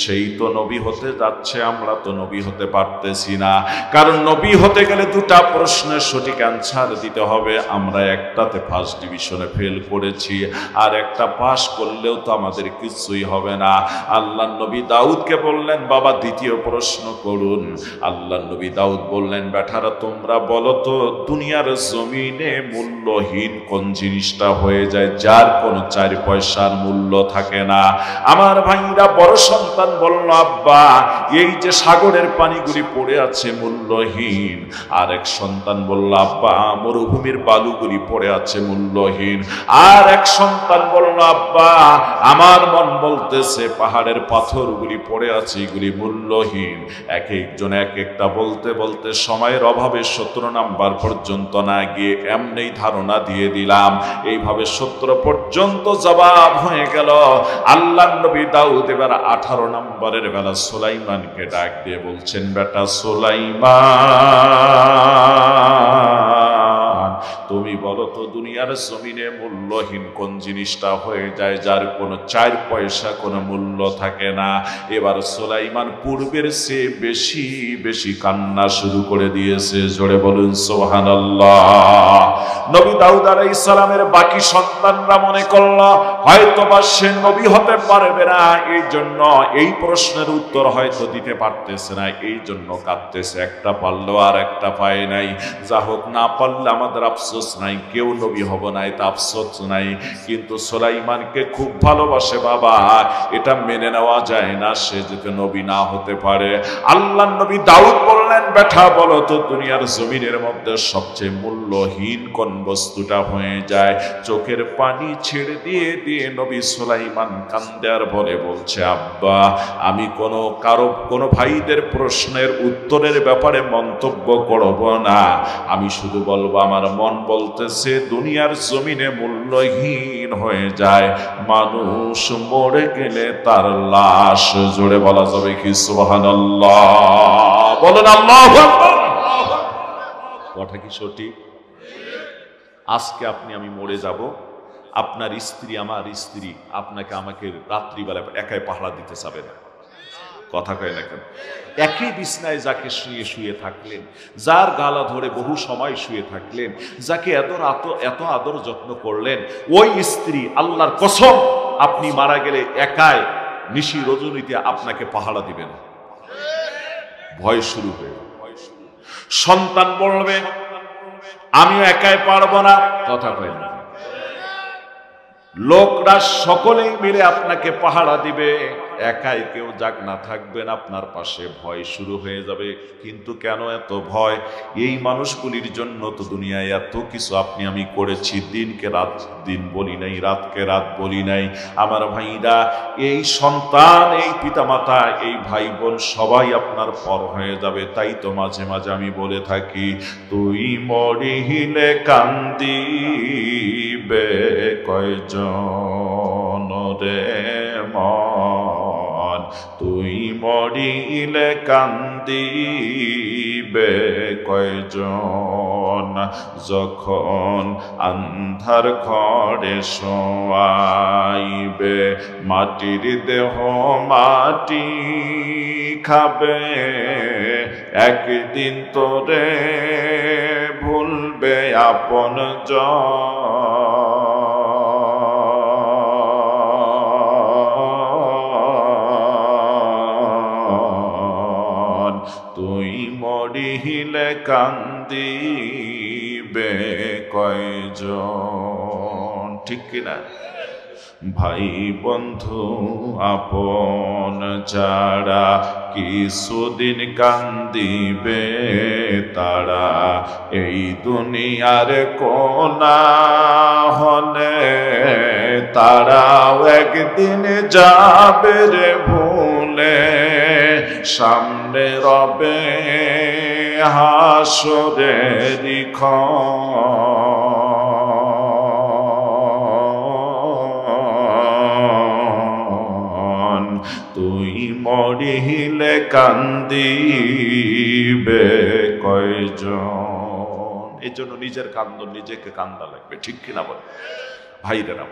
সেই তো নবী হতে যাচ্ছে, আমরা তো নবী হতে পারতেছি না। কারণ নবী হতে গেলে দুটা প্রশ্নের সঠিক অ্যানসার দিতে হবে। আমরা একটাতে ফার্স্ট ডিভিশনে ফেল করেছি, আর একটা পাস করলেও তো আমাদের কিছুই হবে না। আল্লাহ নবী দাউদকে বললেন বাবা দ্বিতীয় প্রশ্ন করুন। আল্লাহ নবী দাউদ বললেন বেটারা তোমরা বলো তো দুনিয়ার জমিনে মূল্যহীন কোন জিনিসটা হয়ে যায় যার কোনো 4 পয়সার মূল্য থাকে না। আমার ভাইরা বড় সন্তান বলল আব্বা এই যে সাগরের পানিগুলি পড়ে আছে মূল্যহীন। আর এক সন্তান বলল আব্বা মরুভূমির বালুগুলি পড়ে আছে মূল্যহীন। আর এক সন্তান বলল আব্বা আমার মন বলতেছে পাহাড়ের পাথরগুলি পড়ে আছে এগুলি মূল্যহীন। এক একজন এক একটা বলতে বলতে সময়ের অভাবে 17 নাম্বার পর্যন্ত না গিয়ে এমনি ধারণা দিয়ে দিলাম। এইভাবে 17 পর্যন্ত জবাব হয়ে গেল। আল্লাহর নবী দাউদ এবার 18 নম্বরের বেলা সুলাইমানকে ডাক দিয়ে বলছেন বেটা সুলাইমান তুমি বলো তো দুনিয়ার জমিনে মূল্যহীন কোন জিনিসটা হয়ে যায় যার কোনো 4 পয়সা কোনো মূল্য থাকে না। এবার সুলাইমান পূর্বের চেয়ে বেশি বেশি কান্না শুরু করে দিয়েছে। জোরে বলুন সুবহানাল্লাহ। নবী দাউদ আলাইহিস সালামের বাকি সন্তানরা মনে করল হয়তোবা সে নবী হতে পারবে না, এই জন্য এই প্রশ্নের উত্তর হয়তো দিতে পারতেছে না, এই জন্য কাঁদতেছে। একটা পারলো আর একটা পায় নাই। যা হোক না পারলে আমাদের আফসোস নাই, কেউ নবী হব না এটা আফসোস নাই। কিন্তু সুলাইমানকে খুব ভালোবাসে বাবা, এটা মেনে নেওয়া যায় না সে যাতে নবী না হতে পারে। আল্লাহর নবী দাউদ বললেন বেটা বলো তো দুনিয়ার জমিনের মধ্যে সবচেয়ে মূল্যহীন কোন বস্তুটা হয়ে যায়। চোখের পানি ছেড়ে দিয়ে দিয়ে নবী সুলাইমান কান্দে আর বলছে আব্বা আমি কোনো ভাইদের প্রশ্নের উত্তরের ব্যাপারে মন্তব্য করব না, আমি শুধু বলবো আমার মন বলতেছে দুনিয়ার জমিনে মূল্যহীন হয়ে যায় মানুষ মরে গেলে তার লাশ। জোরে বলা যাবে কি সুবহানাল্লাহ? বলেন আল্লাহু আকবার। কথা কি সঠিক? আজকে আপনি আমি মরে যাব, আপনার স্ত্রী আমার স্ত্রী আপনাকে আমাকে রাত্রিবেলা একাই পাহারা দিতে যাবে না। কথা কয় না কেন? একই বিছনায় যাকে শুয়ে শুয়ে থাকলেন, যার গালা ধরে বহু সময় শুয়ে থাকলেন, যাকে এত আদর যত্ন করলেন, ওই স্ত্রী আল্লাহর কসম আপনি মারা গেলে একাই নিশি রজনীতে আপনাকে পাহারা দিবেন। ভয় শুরু হয়ে সন্তান বলবে আমিও একাই পারবো না। কথা কয় না? লোকরা সকলেই মিলে আপনাকে পাহারা দিবে, একাই কেউ যাক না থাকবেন আপনার পাশে। ভয় শুরু হয়ে যাবে। কিন্তু কেন এত ভয়? এই মানুষগুলির জন্য তো দুনিয়ায় এত কিছু আপনি আমি করেছি, দিনকে রাত দিন বলি নাই, রাতকে রাত বলি নাই। আমার ভাইরা এই সন্তান এই পিতামাতা এই ভাই বোন সবাই আপনার পর হয়ে যাবে। তাই তো মাঝে মাঝে আমি বলে থাকি তুই মরিলে কান্দিবে কয়জন রে মন, তুই মরিলে কান্দিবে কয়জন, যখন আন্ধার ঘরে শোয়াইবে, মাটির দেহ মাটি খাবে, একদিন তোরে ভুলবে আপন জন, তুই মরিলে কান্দিবে কয়জন। ঠিক কিনা? ভাই বন্ধু আপন যারা কিছুদিন কান্দিবে তারা, এই দুনিয়ার কোনা হলে তারাও একদিন যাবে রে ভুলে, সামনে রবে হাসরের ক্ষণ, তুই মরিলে কান্দিবে কয়জন। এই জন্য নিজের কান্দন নিজেকে কান্দা লাগবে। ঠিক কিনা বলে ভাইরা?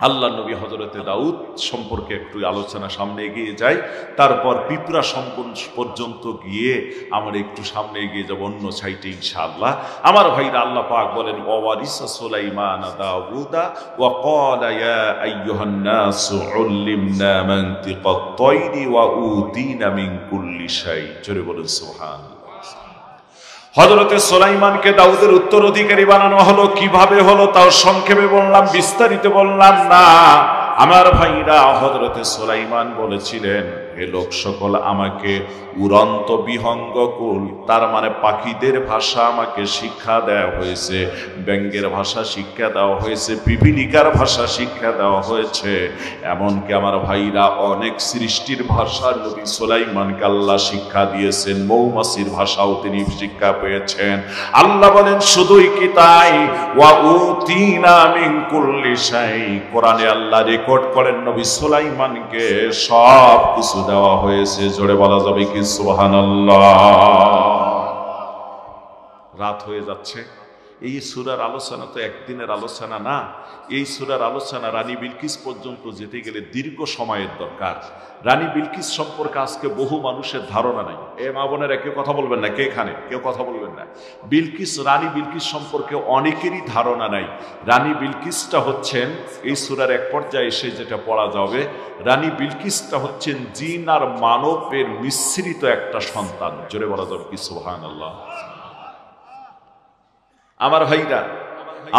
আল্লাহ নবী হযরতে দাউদ সম্পর্কে একটু আলোচনা সামনে এগিয়ে যায়, তারপর পিঁপড়া সম্পূর্ণ পর্যন্ত গিয়ে আমরা একটু সামনে এগিয়ে যাব অন্য সাইটে ইনশাআল্লাহ। আমার ভাইরা, আল্লাহ পাক বলেন ওয়ারিসা সুলাইমান দাউদা ওয়া ক্বালা ইয়া আইয়ুহান নাসু উল্লিমনা মানতিকাত তায়রি ওয়া উতিনা মিন কুল্লি শাই। জোরে বলুন সুবহানাল্লাহ। হযরতে সুলাইমানকে দাউদের উত্তরাধিকারী বানানো হলো। কিভাবে হলো তাও সংক্ষেপে বললাম, বিস্তারিত বললাম না। আমার ভাইরা, হযরতে সুলাইমান বলেছিলেন, হে লোক সকল, আমাকে উড়ন্ত বিহঙ্গ কুল, তার মানে পাখিদের ভাষা আমাকে শিক্ষা দেওয়া হয়েছে, ব্যঙ্গের ভাষা শিক্ষা দেওয়া হয়েছে, পিপীলিকার ভাষা শিক্ষা দেওয়া হয়েছে, এমনকি আমার ভাইরা অনেক সৃষ্টির ভাষা নবী সুলাইমানকে আল্লাহ শিক্ষা দিয়েছেন, মৌমাছির ভাষাও তিনি শিক্ষা পেয়েছেন। আল্লাহ বলেন শুধুই কি তাই, ওয়া উতিনা মিন কুল্লি শাই, কোরআনে আল্লাহ রেকর্ড করেন নবী সুলাইমানকে সব কিছু দেওয়া হয়েছে। জোরে বলা যাবে কি সুবহানাল্লাহ? রাত হয়ে যাচ্ছে। এই সূরার আলোচনা তো একদিনের আলোচনা না। এই সূরার আলোচনা রানী বিলকিস পর্যন্ত যেতে গেলে দীর্ঘ সময়ের দরকার। রানী বিলকিস সম্পর্কে আজকে বহু মানুষের ধারণা নাই। এ মা বোনেরা কেউ কথা বলবেন না, কে এখানে কেউ কথা বলবেন না। রানী বিলকিস সম্পর্কে অনেকেরই ধারণা নাই। রানী বিলকিসটা হচ্ছেন, এই সূরার এক পর্যায়ে এসে যেটা পড়া যাবে, রানী বিলকিসটা হচ্ছেন জিন আর মানবের মিশ্রিত একটা সন্তান। জোরে বলা যাবে কি সুবহানাল্লাহ? আমার ভাইরা,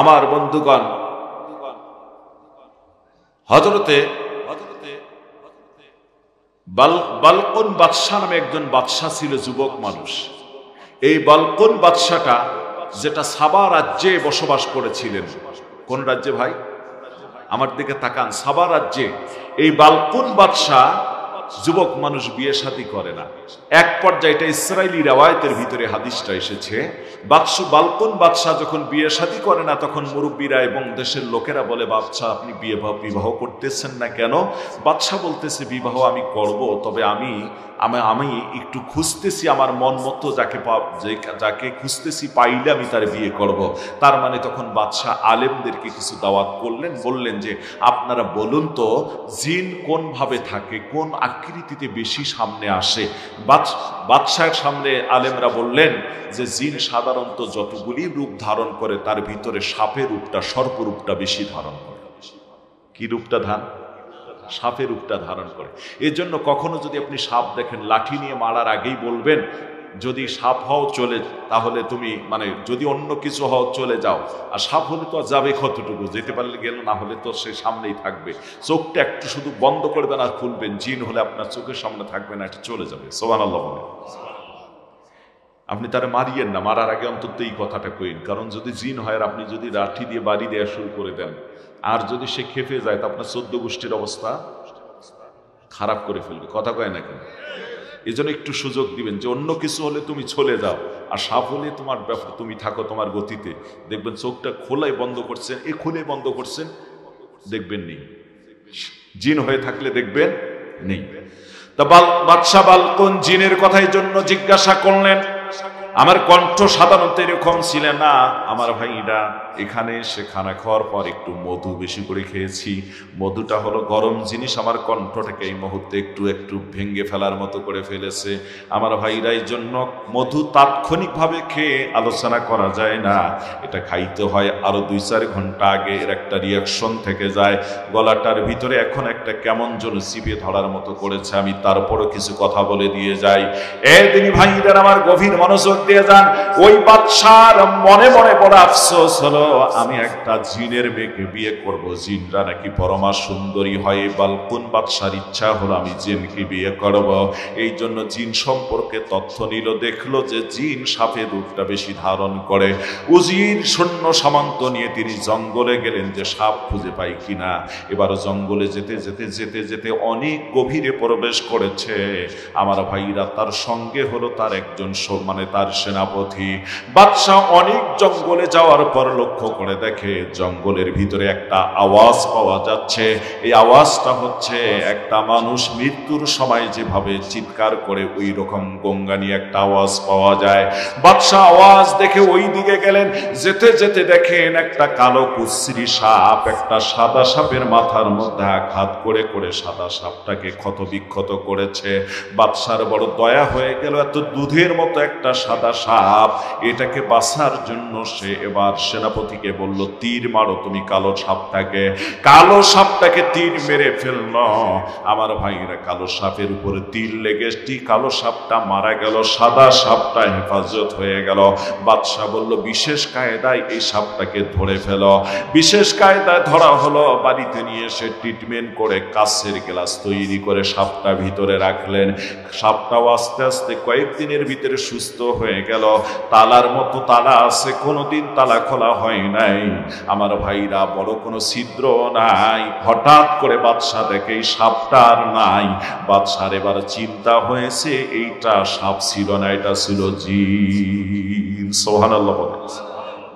আমার বন্ধুগণ, হযরতে বালকুন বাদশাহ নামে একজন বাদশাহ ছিল, যুবক মানুষ। এই বালকুন বাদশাটা যেটা সাবা রাজ্যে বসবাস করেছিলেন। কোন রাজ্যে ভাই? আমার দিকে তাকান। সাবা রাজ্যে এই বালকুন বাদশাহ যুবক মানুষ বিয়ে শাদী করে না। এক পর্যায়ে, এটা ইসরাইলি রিওয়ায়াতের ভিতরে হাদিসটা এসেছে, বালকুন বাদশাহ যখন বিয়ে শাদী করে না, তখন মুরব্বীরা এবং দেশের লোকেরা বলে, বাদশাহ আপনি বিবাহ করতেছেন না কেন? বাদশাহ বলতেছে, বিবাহ আমি করব, তবে আমি একটু খুঁজতেছি, আমার মন মতো যাকে খুঁজতেছি পাইলে আমি তার বিয়ে করব। তার মানে তখন বাদশাহ আলেমদেরকে কিছু দাওয়াত করলেন, বললেন যে আপনারা বলুন তো জিন কোন ভাবে থাকে, কোন আকৃতিতে বেশি সামনে আসে। বাদশাহের সামনে আলেমরা বললেন যে জিন সাধারণত যতগুলি রূপ ধারণ করে তার ভিতরে সাপের রূপটা, সর্পরূপটা বেশি ধারণ করে। কি রূপটা সাপের রূপটা ধারণ করে। এর জন্য কখনো যদি আপনি সাপ দেখেন, লাঠি নিয়ে মারার আগেই বলবেন, যদি সাপ হও চলে, তাহলে তুমি যদি অন্য কিছু হও চলে যাও। আর সাপ হলে তো যাবে কতটুকু, যেতে পারলে গেল, না হলে তো সে সামনেই থাকবে। চোখটা একটু শুধু বন্ধ করবেন আর খুলবেন। জিন হলে আপনার চোখের সামনে থাকবে না, এটা চলে যাবে। সুবহানাল্লাহ বলে আপনি তারা মারিয়েন না, মারার আগে অন্তত এই কথাটা কইন। কারণ যদি জিন হয় আর আপনি যদি লাঠি দিয়ে বাড়ি দেওয়া শুরু করে দেন, আর যদি সে খেপে যায়, তা আপনার 14 গোষ্ঠীর অবস্থা খারাপ করে ফেলবে। কথা কয় না কেন? এই জন্য একটু সুযোগ দিবেন যে অন্য কিছু হলে তুমি চলে যাও, আর সাপ হলে তোমার ব্যাপার, তুমি থাকো তোমার গতিতে। দেখবেন চোখটা খোলাই বন্ধ করছেন, খুলে বন্ধ করছেন, দেখবেন নেই। জিন হয়ে থাকলে দেখবেন নেই। তা বাদশা বালকুন জিনের কথার জন্য জিজ্ঞাসা করলেন। আমার কণ্ঠ সাধারণত এরকম ছিল না আমার ভাইরা, এখানে এসে খানা খাওয়ার পর একটু মধু বেশি করে খেয়েছি। মধুটা হলো গরম জিনিস, আমার কণ্ঠটাকে এই মুহূর্তে একটু একটু ভেঙে ফেলার মতো করে ফেলেছে। আমার ভাইরা এই জন্য মধু তাৎক্ষণিকভাবে খেয়ে আলোচনা করা যায় না, এটা খাইতে হয় আরো 2-4 ঘন্টা আগে। এর একটা রিয়াকশন থেকে যায় গলাটার ভিতরে, এখন একটা কেমন যেন চিপে ধরার মতো করেছে। আমি তারপরও কিছু কথা বলে দিয়ে যাই। দিনী ভাইরা আমার গভীর মনোযোগ দিয়ে যান। ওই বাদশার মনে মনে বড় আফসোস হলো, আমি একটা জিনের মেয়েকে বিয়ে করব, জিনরা নাকি পরমা সুন্দরী হয়। বালকুন বাদশার ইচ্ছা হলো আমি জিনকে বিয়ে করব। এই জন্য জিন সম্পর্কে তথ্য নিল, দেখলো যে জিন সাপের রূপটা বেশি ধারণ করে। উজির সৈন্য সামন্ত নিয়ে তিনি জঙ্গলে গেলেন যে সাপ খুঁজে পাই কিনা। এবার জঙ্গলে যেতে যেতে যেতে যেতে অনেক গভীরে প্রবেশ করেছে। আমার ভাইরা তার সঙ্গে হলো তার একজন তার সেনাপতি। বাদশাহ অনেক জঙ্গলে যাওয়ার পর লক্ষ্য করে দেখে জঙ্গলের ভিতরে একটা আওয়াজ পাওয়া যাচ্ছে। এই আওয়াজটা হচ্ছে একটা মানুষ মৃত্যুর সময় যেভাবে চিৎকার করে ওই রকম গঙ্গানি একটা আওয়াজ পাওয়া যায়। বাদশাহ আওয়াজ দেখে ওই দিকে গেলেন। যেতে যেতে দেখেন একটা কালো কুচ্ছিরি সাপ একটা সাদা সাপের মাথার মধ্যে আঘাত করে করে সাদা সাপটাকে ক্ষত বিক্ষত করেছে। বাদশার বড় দয়া হয়ে গেল, এত দুধের মতো একটা সাদা সাপ, এটাকে বাঁচার জন্য সে এবার সেনাপতিকে বলল, তীর মারো তুমি কালো সাপটাকে। কালো সাপটাকে তীর মেরে ফেলল। আমার ভাইরা কালো সাপের উপরে তীর লেগে কালো সাপটা মারা গেল, সাদা সাপটা হেফাজত হয়ে গেল। বাদশাহ বলল, বিশেষ কায়দায় এই সাপটাকে ধরে ফেল। বিশেষ কায়দায় ধরা হলো। বাড়িতে নিয়ে এসে ট্রিটমেন্ট করে কাচের গ্লাস তৈরি করে সাপটা ভিতরে রাখলেন। সাপটাও আস্তে আস্তে কয়েকদিনের ভিতরে সুস্থ হয়ে গেল। তালার মতো তালা আছে, কোনোদিন তালা খোলা হয় নাই। আমার ভাইরা বড় কোনো ছিদ্র নাই। হঠাৎ করে বাদশাহ দেখে এই সাপটা আর নাই। বাদশার এবার চিন্তা হয়েছে এইটা সাপ ছিল না, এটা ছিল জিন। সুবহানাল্লাহ।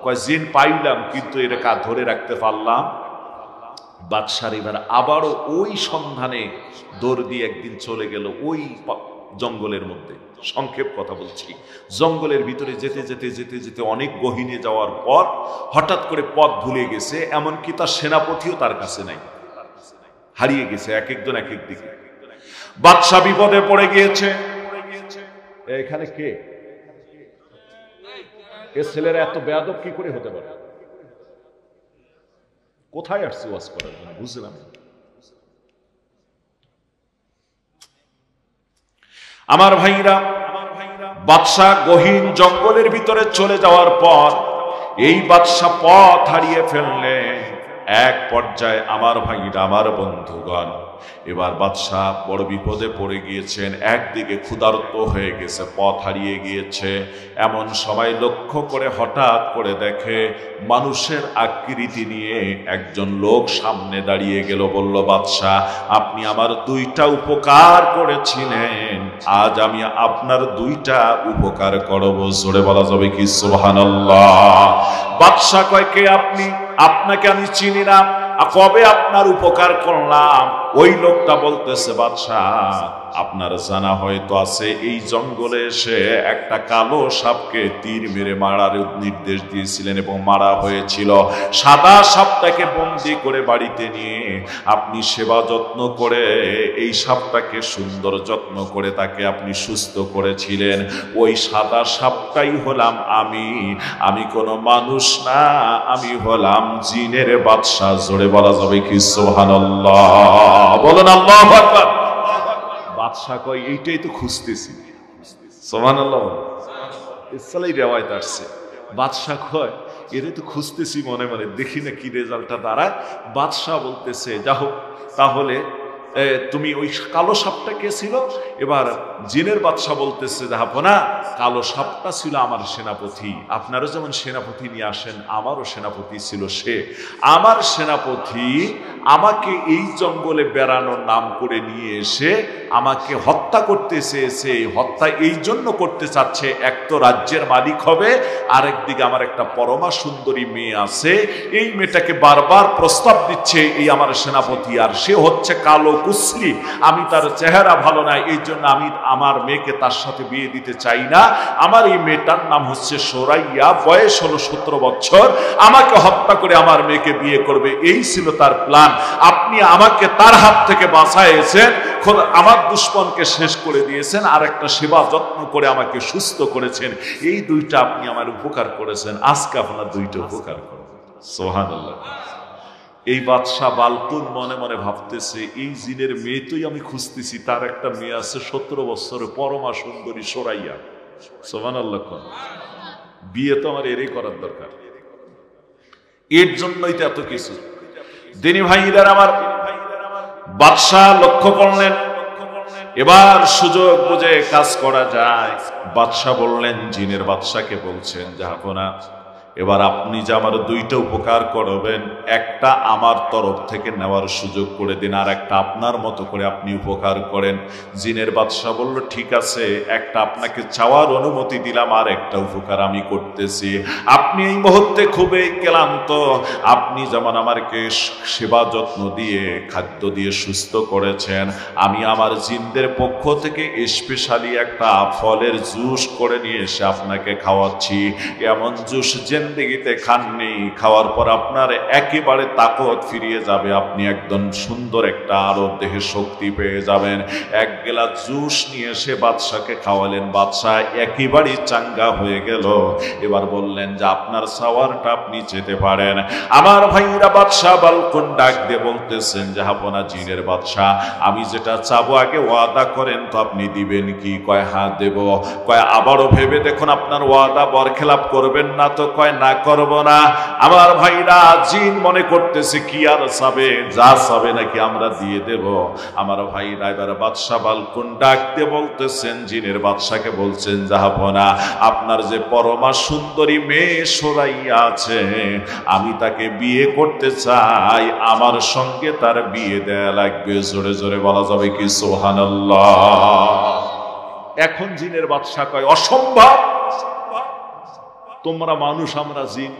কয় জিন পাইলাম কিন্তু এটাকে ধরে রাখতে পারলাম। বাদশার এবার আবারও ওই সন্ধানে দৌড় দিয়ে একদিন চলে গেল ওই জঙ্গলের মধ্যে। সংক্ষেপ কথা বলছি, জঙ্গলের ভিতরে যেতে যেতে যেতে যেতে অনেক গহীনে যাওয়ার পর হঠাৎ করে পথ ভুলে গেছে, এমনকি তার সেনাপতিও তার কাছে নাই, হারিয়ে গেছে, এক একজন এক এক দিকে। বাদশা বিপদে পড়ে গিয়েছে। এখানে কে? এ ছেলেরা এত বেয়াদব কি করে হতে পারে? কোথায় আসছে ওয়াজ করার জন্য বুঝলাম। আমার ভাইরা, বাদশা গহীন জঙ্গলের ভিতরে চলে যাওয়ার পর এই বাদশা পথ হারিয়ে ফেললেন। এক পর্যায়ে আমার ভাইরা, আমার বন্ধুগণ, এবার বাদশাহ বড় বিপদে পড়ে গিয়েছেন। একদিকে ক্ষুধার্ত হয়ে গেছে, পথ হারিয়ে গিয়েছে। এমন সময় লক্ষ্য করে হঠাৎ করে দেখে মানুষের আকৃতি নিয়ে একজন লোক সামনে দাঁড়িয়ে গেল। বলল, বাদশাহ আপনি আমার 2টা উপকার করেছিলেন, আজ আমি আপনার 2টা উপকার করব। জোরে বলা যাবে কি সুবহানাল্লাহ? বাদশাহ কয়, কে আপনি? আপনাকে আমি চিনি না, কবে আপনার উপকার করলাম? ওই লোকটা বলতেছে, বাদশাহ আপনার জানা হয়তো আছে এই জঙ্গলে এসে একটা কালো সাপকে তীর মেরে মারার নির্দেশ দিয়েছিলেন এবং মারা হয়েছিল। সাদা সাপটাকে বন্দি করে বাড়িতে নিয়ে আপনি সেবা যত্ন করে এই সাপটাকে সুন্দর যত্ন করে তাকে আপনি সুস্থ করেছিলেন। ওই সাদা সাপটাই হলাম আমি। আমি কোনো মানুষ না, আমি হলাম জিনের বাদশা। জোরে বলা যাবে কি সুবহানাল্লাহ? বলেন আল্লাহু আকবার। বাদশা কয়, এইটাই তো খুঁজতেছি। সুবহানাল্লাহ। ইসলাই রিওয়ায়াত আসছে। বাদশা কয়, এরে তো খুঁজতেছি মনে মনে, দেখি না কি রেজাল্টটা দাঁড়ায়। বাদশা বলতেছে, যা হোক তাহলে তুমি ওই কালো সাপটা কে ছিল? এবার জিনের বাদশা বলতেছে, যাবো না, কালো সাপটা ছিল আমার সেনাপতি। আপনারও যেমন সেনাপতি নিয়ে আসেন, আমারও সেনাপতি ছিল সে। আমার সেনাপতি আমাকে এই জঙ্গলে বেড়ানোর নাম করে নিয়ে এসে আমাকে হত্যা করতে চেয়েছে। হত্যা এই জন্য করতে চাচ্ছে, এক তো রাজ্যের মালিক হবে, আরেকদিকে আমার একটা পরমা সুন্দরী মেয়ে আছে, এই মেয়েটাকে বারবার প্রস্তাব দিচ্ছে এই আমার সেনাপতি, আর সে হচ্ছে কালো কুশ্রী, আমি তার চেহারা ভালো না, এই জন্য আমি আমার মেয়েকে তার সাথে বিয়ে দিতে চাই না। আমার এই মেয়েটার নাম হচ্ছে সোরাইয়া, বয়স হলো 17 বছর, আমাকে হত্যা করে আমার মেয়েকে বিয়ে করবে, এই ছিল তার প্ল্যান। আপনি আমাকে তার হাত থেকে বাঁচাইছেন, আমার দুশ্মনকে শেষ করে দিয়েছেন, আর একটা সেবা যত্ন করে আমাকে সুস্থ করেছেন, এই দুইটা আপনি আমার উপকার করেছেন, আজকে আপনার দুইটা উপকার করবেন। সুবহানাল্লাহ। এই বাদশা বালকুন মনে মনে ভাবতেছে, এই জিনের মেয়েতেই আমি খুঁজতেছি, তার একটা মেয়ে আছে 17 বছরের পরমা সুন্দরী সোরাইয়া। সুবহানাল্লাহ। বিয়ে তো আমার এরই করার দরকার, এর জন্যই তো এত কিছু। দিনী ভাইরা আমার, বাদশা লক্ষ্য করলেন এবার সুযোগ বুঝে কাজ করা যায়। বাদশা বললেন, জিনের বাদশাকে বলছেন, জাহাপনা এবার আপনি যে আমার দুইটা উপকার করবেন, একটা আমার তরফ থেকে নেওয়ার সুযোগ করে দিন, আর একটা আপনার মতো করে আপনি উপকার করেন। জিনের বাদশা বলল, ঠিক আছে, একটা আপনাকে চাওয়ার অনুমতি দিলাম, আর একটা উপকার আমি করতেছি। আপনি এই মুহূর্তে খুবই ক্লান্ত, আপনি যেমন আমাকে সেবা যত্ন দিয়ে খাদ্য দিয়ে সুস্থ করেছেন, আমি আমার জিনদের পক্ষ থেকে স্পেশালি একটা ফলের জুস করে নিয়ে এসে আপনাকে খাওয়াচ্ছি। এমন জুস জিন্দেগিতে খাননি, খাওয়ার পর আপনার একেবারে তাকত ফিরিয়ে যাবে, আপনি একদম সুন্দর একটা আরো দেহে শক্তি পেয়ে যাবেন। এক গ্লাস জুস নিয়ে এসে বাদশাকে খাওয়ালেন, বাদশা একেবারে চাঙ্গা হয়ে গেল। এবার বললেন যে আপনার সাওয়ারটা আপনি যেতে পারেন। আমার ভাইরা, বাদশা বালকুন ডাক দিয়ে বলতেছেন, জাহাপনা জিনের বাদশা, আমি যেটা চাবো আগে ওয়াদা করেন তো আপনি দিবেন কি? কয় হ্যাঁ দেব। কয় আবারও ভেবে দেখুন আপনার ওয়াদা বরখেলাপ করবেন না তো? কয় না করব না। আমার ভাইরা, জিন মনে করতেছে কি আর চাবে, যা চাবে নাকি আমরা দিয়ে দেব। আমার ভাইরা, এবার বাদশা বালকুন ডাক দিয়ে বলতেছেন, জিনের বাদশাকে বলছেন, জাহাপনা আপনার যে পরমা সুন্দরী মেয়ে সোরাইয়া আছে, আমি তাকে বিয়ে করতে চাই, আমার সঙ্গে তার বিয়ে দেয়া লাগবে। জোরে জোরে বলা যাবে কি সুবহানাল্লাহ? এখন জিনের বাদশা কয়, অসম্ভব, তোমরা মানুষ আমরা জিন,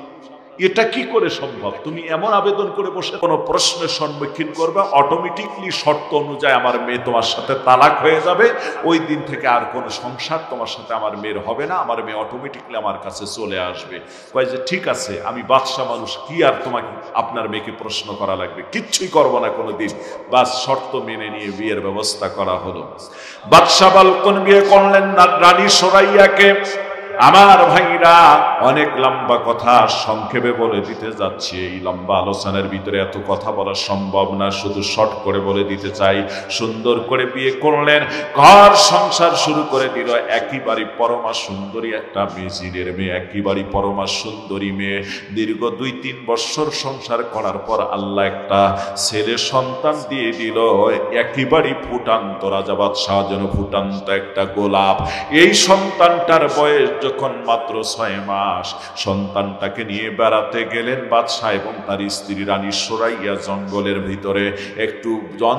এটা কি করে সম্ভব? তুমি এমন আবেদন করে বসে কোনো প্রশ্নের সম্মুখীন করবে, অটোমেটিকলি শর্ত অনুযায়ী আমার মেয়ে তোমার সাথে তালাক হয়ে যাবে, ওই দিন থেকে আর কোনো সংসার তোমার সাথে আমার মেয়ের হবে না, আমার মেয়ে অটোমেটিকলি আমার কাছে চলে আসবে। কয় যে ঠিক আছে, আমি বাদশা মানুষ, কি আর তোমাকে আপনার মেয়েকে প্রশ্ন করা লাগবে, কিচ্ছুই করবো না কোনো দিন। বাস শর্ত মেনে নিয়ে বিয়ের ব্যবস্থা করা হলো। বাদশা বালকুন বিয়ে করলেন রানী সোরাইয়াকে। আমার ভাইরা, অনেক লম্বা কথা সংক্ষেপে বলে দিতে যাচ্ছি, এই লম্বা আলোচনার ভিতরে এত কথা বলা সম্ভব না, শুধু শর্ট করে বলে দিতে চাই। সুন্দর করে বিয়ে করলেন, ঘর সংসার শুরু করে দিল। একেবারে পরমা সুন্দরী একটা মেজিনের মেয়ে, একেবারে পরমা সুন্দরী মেয়ে। দীর্ঘ 2-3 বছর সংসার করার পর আল্লাহ একটা ছেলে সন্তান দিয়ে দিল, একেবারে ফুটান্ত, রাজা বাদশাহ যেন ফুটান্ত একটা গোলাপ। এই সন্তানটার বয়স যখন মাত্র 6 মাস, সন্তানটাকে নিয়ে বেড়াতে গেলেন বাদশাহ এবং তার স্ত্রী রানী সোরাইয়া জঙ্গলের ভিতরে। একটু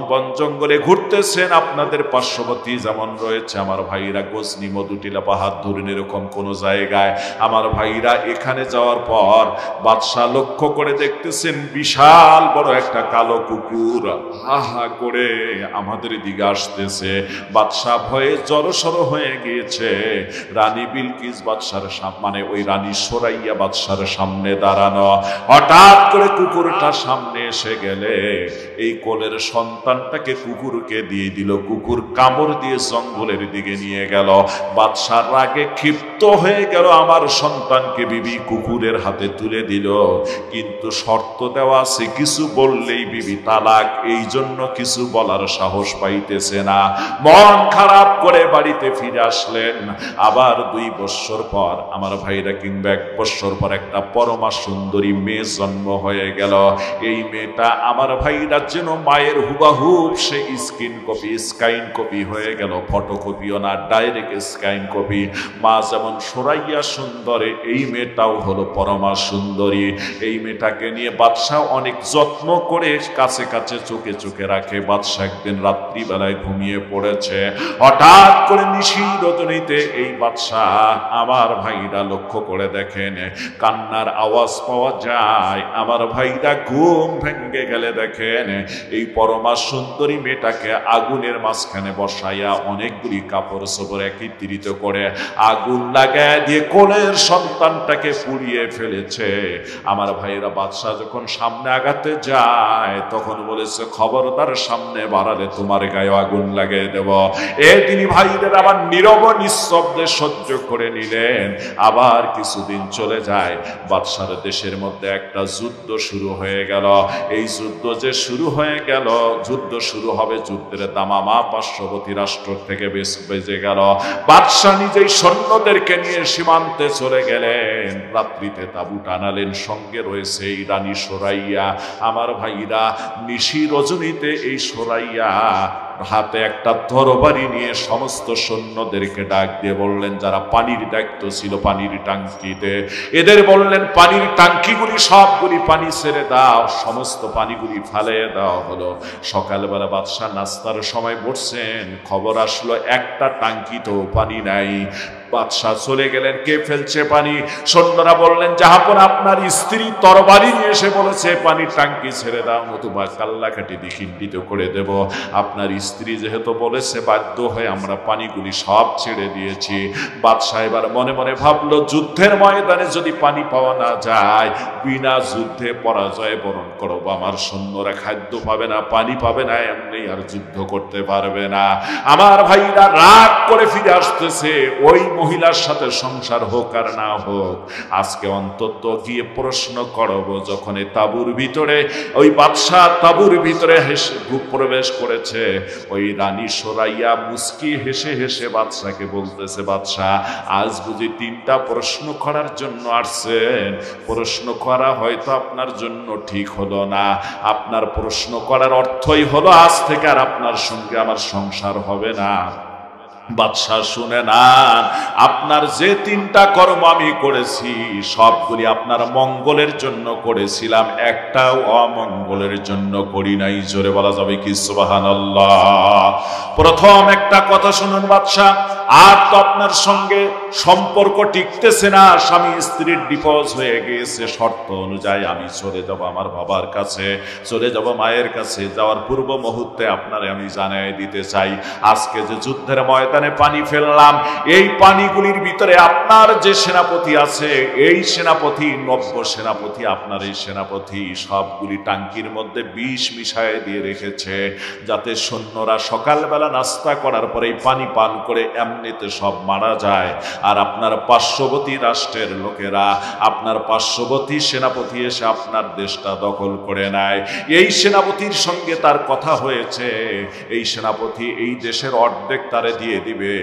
বন জঙ্গলে ঘুরতেছেন, আপনাদের পার্শ্ববর্তী যেমন রয়েছে আমার ভাইরা গজনি, মধুটিলা পাহাড় ধরুন, এরকম কোন জায়গায় আমার ভাইরা এখানে যাওয়ার পর বাদশাহ লক্ষ্য করে দেখতেছেন বিশাল বড় একটা কালো কুকুর আহা করে আমাদের দিকে আসতেছে। বাদশাহ ভয়ে জড়সড় হয়ে গিয়েছে। রানী বিলকিস বাদশার সামনে, ওই রানী সোরাইয়া বাদশার সামনে দাঁড়ানো। হঠাৎ করে কুকুরটা সামনে এসে গেলে এই কোলের সন্তানটাকে কুকুরকে দিয়ে দিল। কুকুর কামড় দিয়ে জঙ্গলের দিকে নিয়ে গেল। বাদশার রাগে ক্ষিপ্ত হয়ে গেল, আমার সন্তানকে বিবি কুকুরের হাতে তুলে দিল, কিন্তু শর্ত দেওয়া আছে, কিছু বললেই বিবি তালাক, এই জন্য কিছু বলার সাহস পাইতেছে না। মন খারাপ করে বাড়িতে ফিরে আসলেন। আবার 2 বছর বৎসর পর আমার ভাইরা কিংবা 1 বৎসর পর একটা পরমা সুন্দরী মেয়ে জন্ম হয়ে গেল। এই মেয়েটা আমার ভাইরা যেন মায়ের হুবাহুব সে স্কাইন কপি হয়ে গেল, ফটোকপিও না, ডাইরেক্ট স্কাইন কপি। মা যেমন সুরাইয়া সুন্দরী, এই মেয়েটাও হলো পরমা সুন্দরী। এই মেয়েটাকে নিয়ে বাদশাহ অনেক যত্ন করে কাছে কাছে চোখে চোখে রাখে। বাদশাহ একদিন রাত্রিবেলায় ঘুমিয়ে পড়েছে, হঠাৎ করে নিশি রজনীতে এই বাদশাহ আমার ভাইরা লক্ষ্য করে দেখেন কান্নার আওয়াজ পাওয়া যায়। আমার ভাইরা ঘুম ভেঙে গেলে দেখেন এই পরমা সুন্দরী মেয়েটাকে আগুনের মাঝখানে বসাইয়া অনেকগুলি কাপড় চোপড় একত্রিত করে আগুন লাগায় দিয়ে কোলের সন্তানটাকে পুড়িয়ে ফেলেছে। আমার ভাইরা বাদশাহ যখন সামনে আগাতে যায় তখন বলেছে, খবরদার সামনে বাড়ালে তোমার গায়ে আগুন লাগিয়ে দেব। তিনি ভাইদের আবার নীরব নিঃশব্দে সহ্য করে নিলেন। আবার কিছুদিন চলে যায়, বাদশার দেশের মধ্যে একটা যুদ্ধ শুরু হয়ে গেল। এই যুদ্ধ যে শুরু হয়ে গেল, যুদ্ধ শুরু হবে, যুদ্ধের দামামা পার্শ্ববর্তী রাষ্ট্র থেকে বেজে গেল। বাদশাহ নিজেই সৈন্যদেরকে নিয়ে সীমান্তে চলে গেলেন, রাত্রিতে তাবু টানালেন, সঙ্গে রয়েছে এই রানী সুরাইয়া। আমার ভাইরা নিশি রজনীতে এই সুরাইয়া হাতে একটা তরবারি নিয়ে সমস্ত সৈন্যদেরকে ডাক দিয়ে বললেন, যারা পানির দায়িত্ব ছিল পানির টাঙ্কিতে, এদের বললেন পানির টাঙ্কিগুলি সবগুলি পানি ছেড়ে দাও, সমস্ত পানিগুলি ফালিয়ে দেওয়া হলো। সকালবেলা বাদশাহ নাস্তার সময় বসছেন, খবর আসলো একটা টাঙ্কিতেও পানি নাই। বাদশাহ চলে গেলেন, কে ফেলছে পানি? সৈন্যরা বললেন, জাহাপনা আপনার স্ত্রী তরবারি নিয়ে এসে বলেছে পানির টাঙ্কি ছেড়ে দাও, নতুবা কাল্লাকাটি খিন্ডিত করে দেব। আপনার স্ত্রী যেহেতু বলেছে, বাধ্য হয়ে আমরা পানিগুলি সব ছেড়ে দিয়েছি। বাদশাহ এবার মনে মনে ভাবলো, যুদ্ধের ময়দানে যদি পানি পাওয়া না যায়, বিনা যুদ্ধে পরাজয় বরণ করবো। আমার সৈন্যরা খাদ্য পাবে না, পানি পাবে না, এমনি আর যুদ্ধ করতে পারবে না। আমার ভাইরা রাগ করে ফিরে আসতেছে, ওই মহিলার সাথে সংসার হোক আর না হোক, আজকে অন্তত গিয়ে প্রশ্ন করব। যখন এই তাবুর ভিতরে ওই বাদশাহ তাবুর ভিতরে প্রবেশ করেছে, ওই রানী সুরাইয়া মুস্কি হেসে হেসে বাদশাকে বলতেছে, বাদশাহ আজ বুঝি 3টা প্রশ্ন করার জন্য আসছেন? প্রশ্ন করা হয়তো আপনার জন্য ঠিক হলো না। আপনার প্রশ্ন করার অর্থই হলো আজ থেকে আর আপনার সঙ্গে আমার সংসার হবে না। বাদশাহ শুনে না, আপনার যে 3টা কর্ম আমি করেছি সবগুলি আপনার মঙ্গলের জন্য করেছিলাম, একটাও অমঙ্গলের জন্য করি নাই। জোরে বলা যাবে কি সুবহানাল্লাহ? প্রথম একটা কথা শুনুন বাদশাহ, আর তো আপনার সঙ্গে সম্পর্ক টিকতেছে না, স্বামী স্ত্রীর ডিভোর্স হয়ে গিয়েছে। শর্ত অনুযায়ী আমি চলে যাব আমার বাবার কাছে, চলে যাব মায়ের কাছে। যাওয়ার পূর্ব মুহূর্তে আপনারে আমি জানাই দিতে চাই, আজকে যে যুদ্ধের ময়দানে পানি ফেললাম, এই পানিগুলির ভিতরে আপনার যে সেনাপতি আছে, এই সেনাপতি নব্য সেনাপতি, আপনার এই সেনাপতি সবগুলি টাঙ্কির মধ্যে বিষ মিশায় দিয়ে রেখেছে, যাতে সৈন্যরা সকালবেলা নাস্তা করার পরে এই পানি পান করে এমনিতে সব মারা যায়। আর আপনার পার্শ্ববর্তী রাষ্ট্রের লোকেরা, আপনার পার্শ্ববর্তী সেনাপতি এসে আপনার দেশটা দখল করে নেয়। এই সেনাপতির সঙ্গে তার কথা হয়েছে, এই সেনাপতি এই দেশের অর্ধেক তারে দিয়ে দিবে,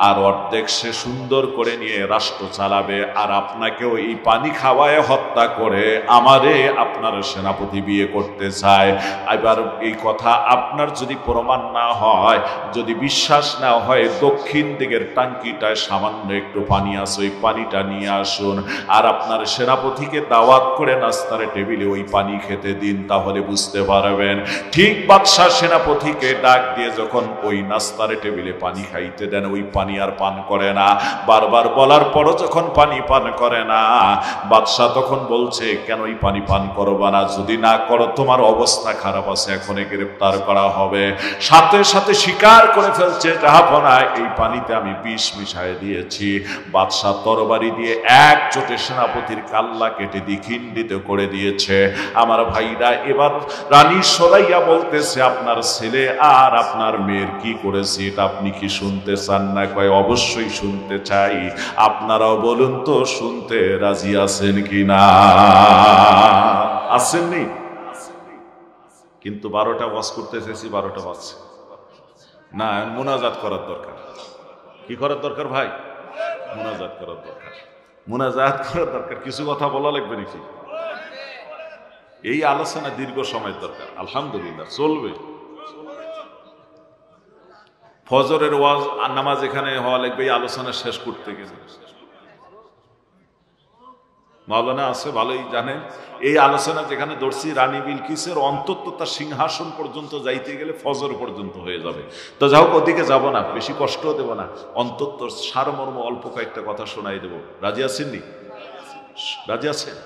আর অর্ধেক সে সুন্দর করে নিয়ে রাষ্ট্র চালাবে। আর আপনাকেও এই পানি খাওয়ায় হত্যা করে আমারে আপনার সেনাপতি বিয়ে করতে চায়। এবার এই কথা আপনার যদি প্রমাণ না হয়, যদি বিশ্বাস না হয়, দক্ষিণ দিকের টাঙ্কিটায় সামান্য একটু পানি আছে, ওই পানিটা নিয়ে আসুন, আর আপনার সেনাপতিকে দাওয়াত করে নাস্তার টেবিলে ওই পানি খেতে দিন, তাহলে বুঝতে পারবেন। ঠিক বাদশাহ সেনাপতিকে ডাক দিয়ে যখন ওই নাস্তার টেবিলে পানি খাইতে দেন, ওই পানি আর পান করে না। বারবার বলার পরও যখন পানি পান করে না, বাদশাহ তখন বলছে, কেন এই পানি পান করবা না? যদি না করো তোমার অবস্থা খারাপ আছে, এখনই গ্রেফতার করা হবে। সাথে সাথে স্বীকার করে ফেলছে, জাহাপনা এই পানিতে আমি বিষ মিশাই দিয়েছি। বাদশাহ তরবারি দিয়ে এক চোটে সেনাপতির কাল্লা কেটে খিন্ডিত করে দিয়েছে। আমার ভাইরা এবার রানী সুরাইয়া বলতেছে, আপনার ছেলে আর আপনার মেয়ের কি করেছে এটা আপনি কি শুনতে চান না? কয় অবশ্যই শুনতে চাই। আপনারাও বলুন তো, শুনতে রাজি আছেন কিনা? আসেননি? কিন্তু 12টা ওয়াজ করতে এসেছি, 12টা বাজছে না, মোনাজাত করার দরকার। কি করার দরকার ভাই? মুনাজাত করার দরকার, মুনাজাত করার দরকার। কিছু কথা বলা লাগবে নাকি? এই আলোচনা দীর্ঘ সময় দরকার। আলহামদুলিল্লাহ চলবে। ফজরের ওয়াজ আর নামাজ এখানে হওয়া লাগবে, এই আলোচনা শেষ করতে গেলে। মাওলানা আছে ভালোই জানেন, এই আলোচনা যেখানে ধরছি রানী বিলকিসের অন্তত তার সিংহাসন পর্যন্ত যাইতে গেলে ফজর পর্যন্ত হয়ে যাবে। তো যাও, ওদিকে যাব না, বেশি কষ্টও দেব না, অন্তত সারমর্ম অল্প কয়েকটা কথা শোনাই দেব। রাজি আছেন নি? রাজি আছেন?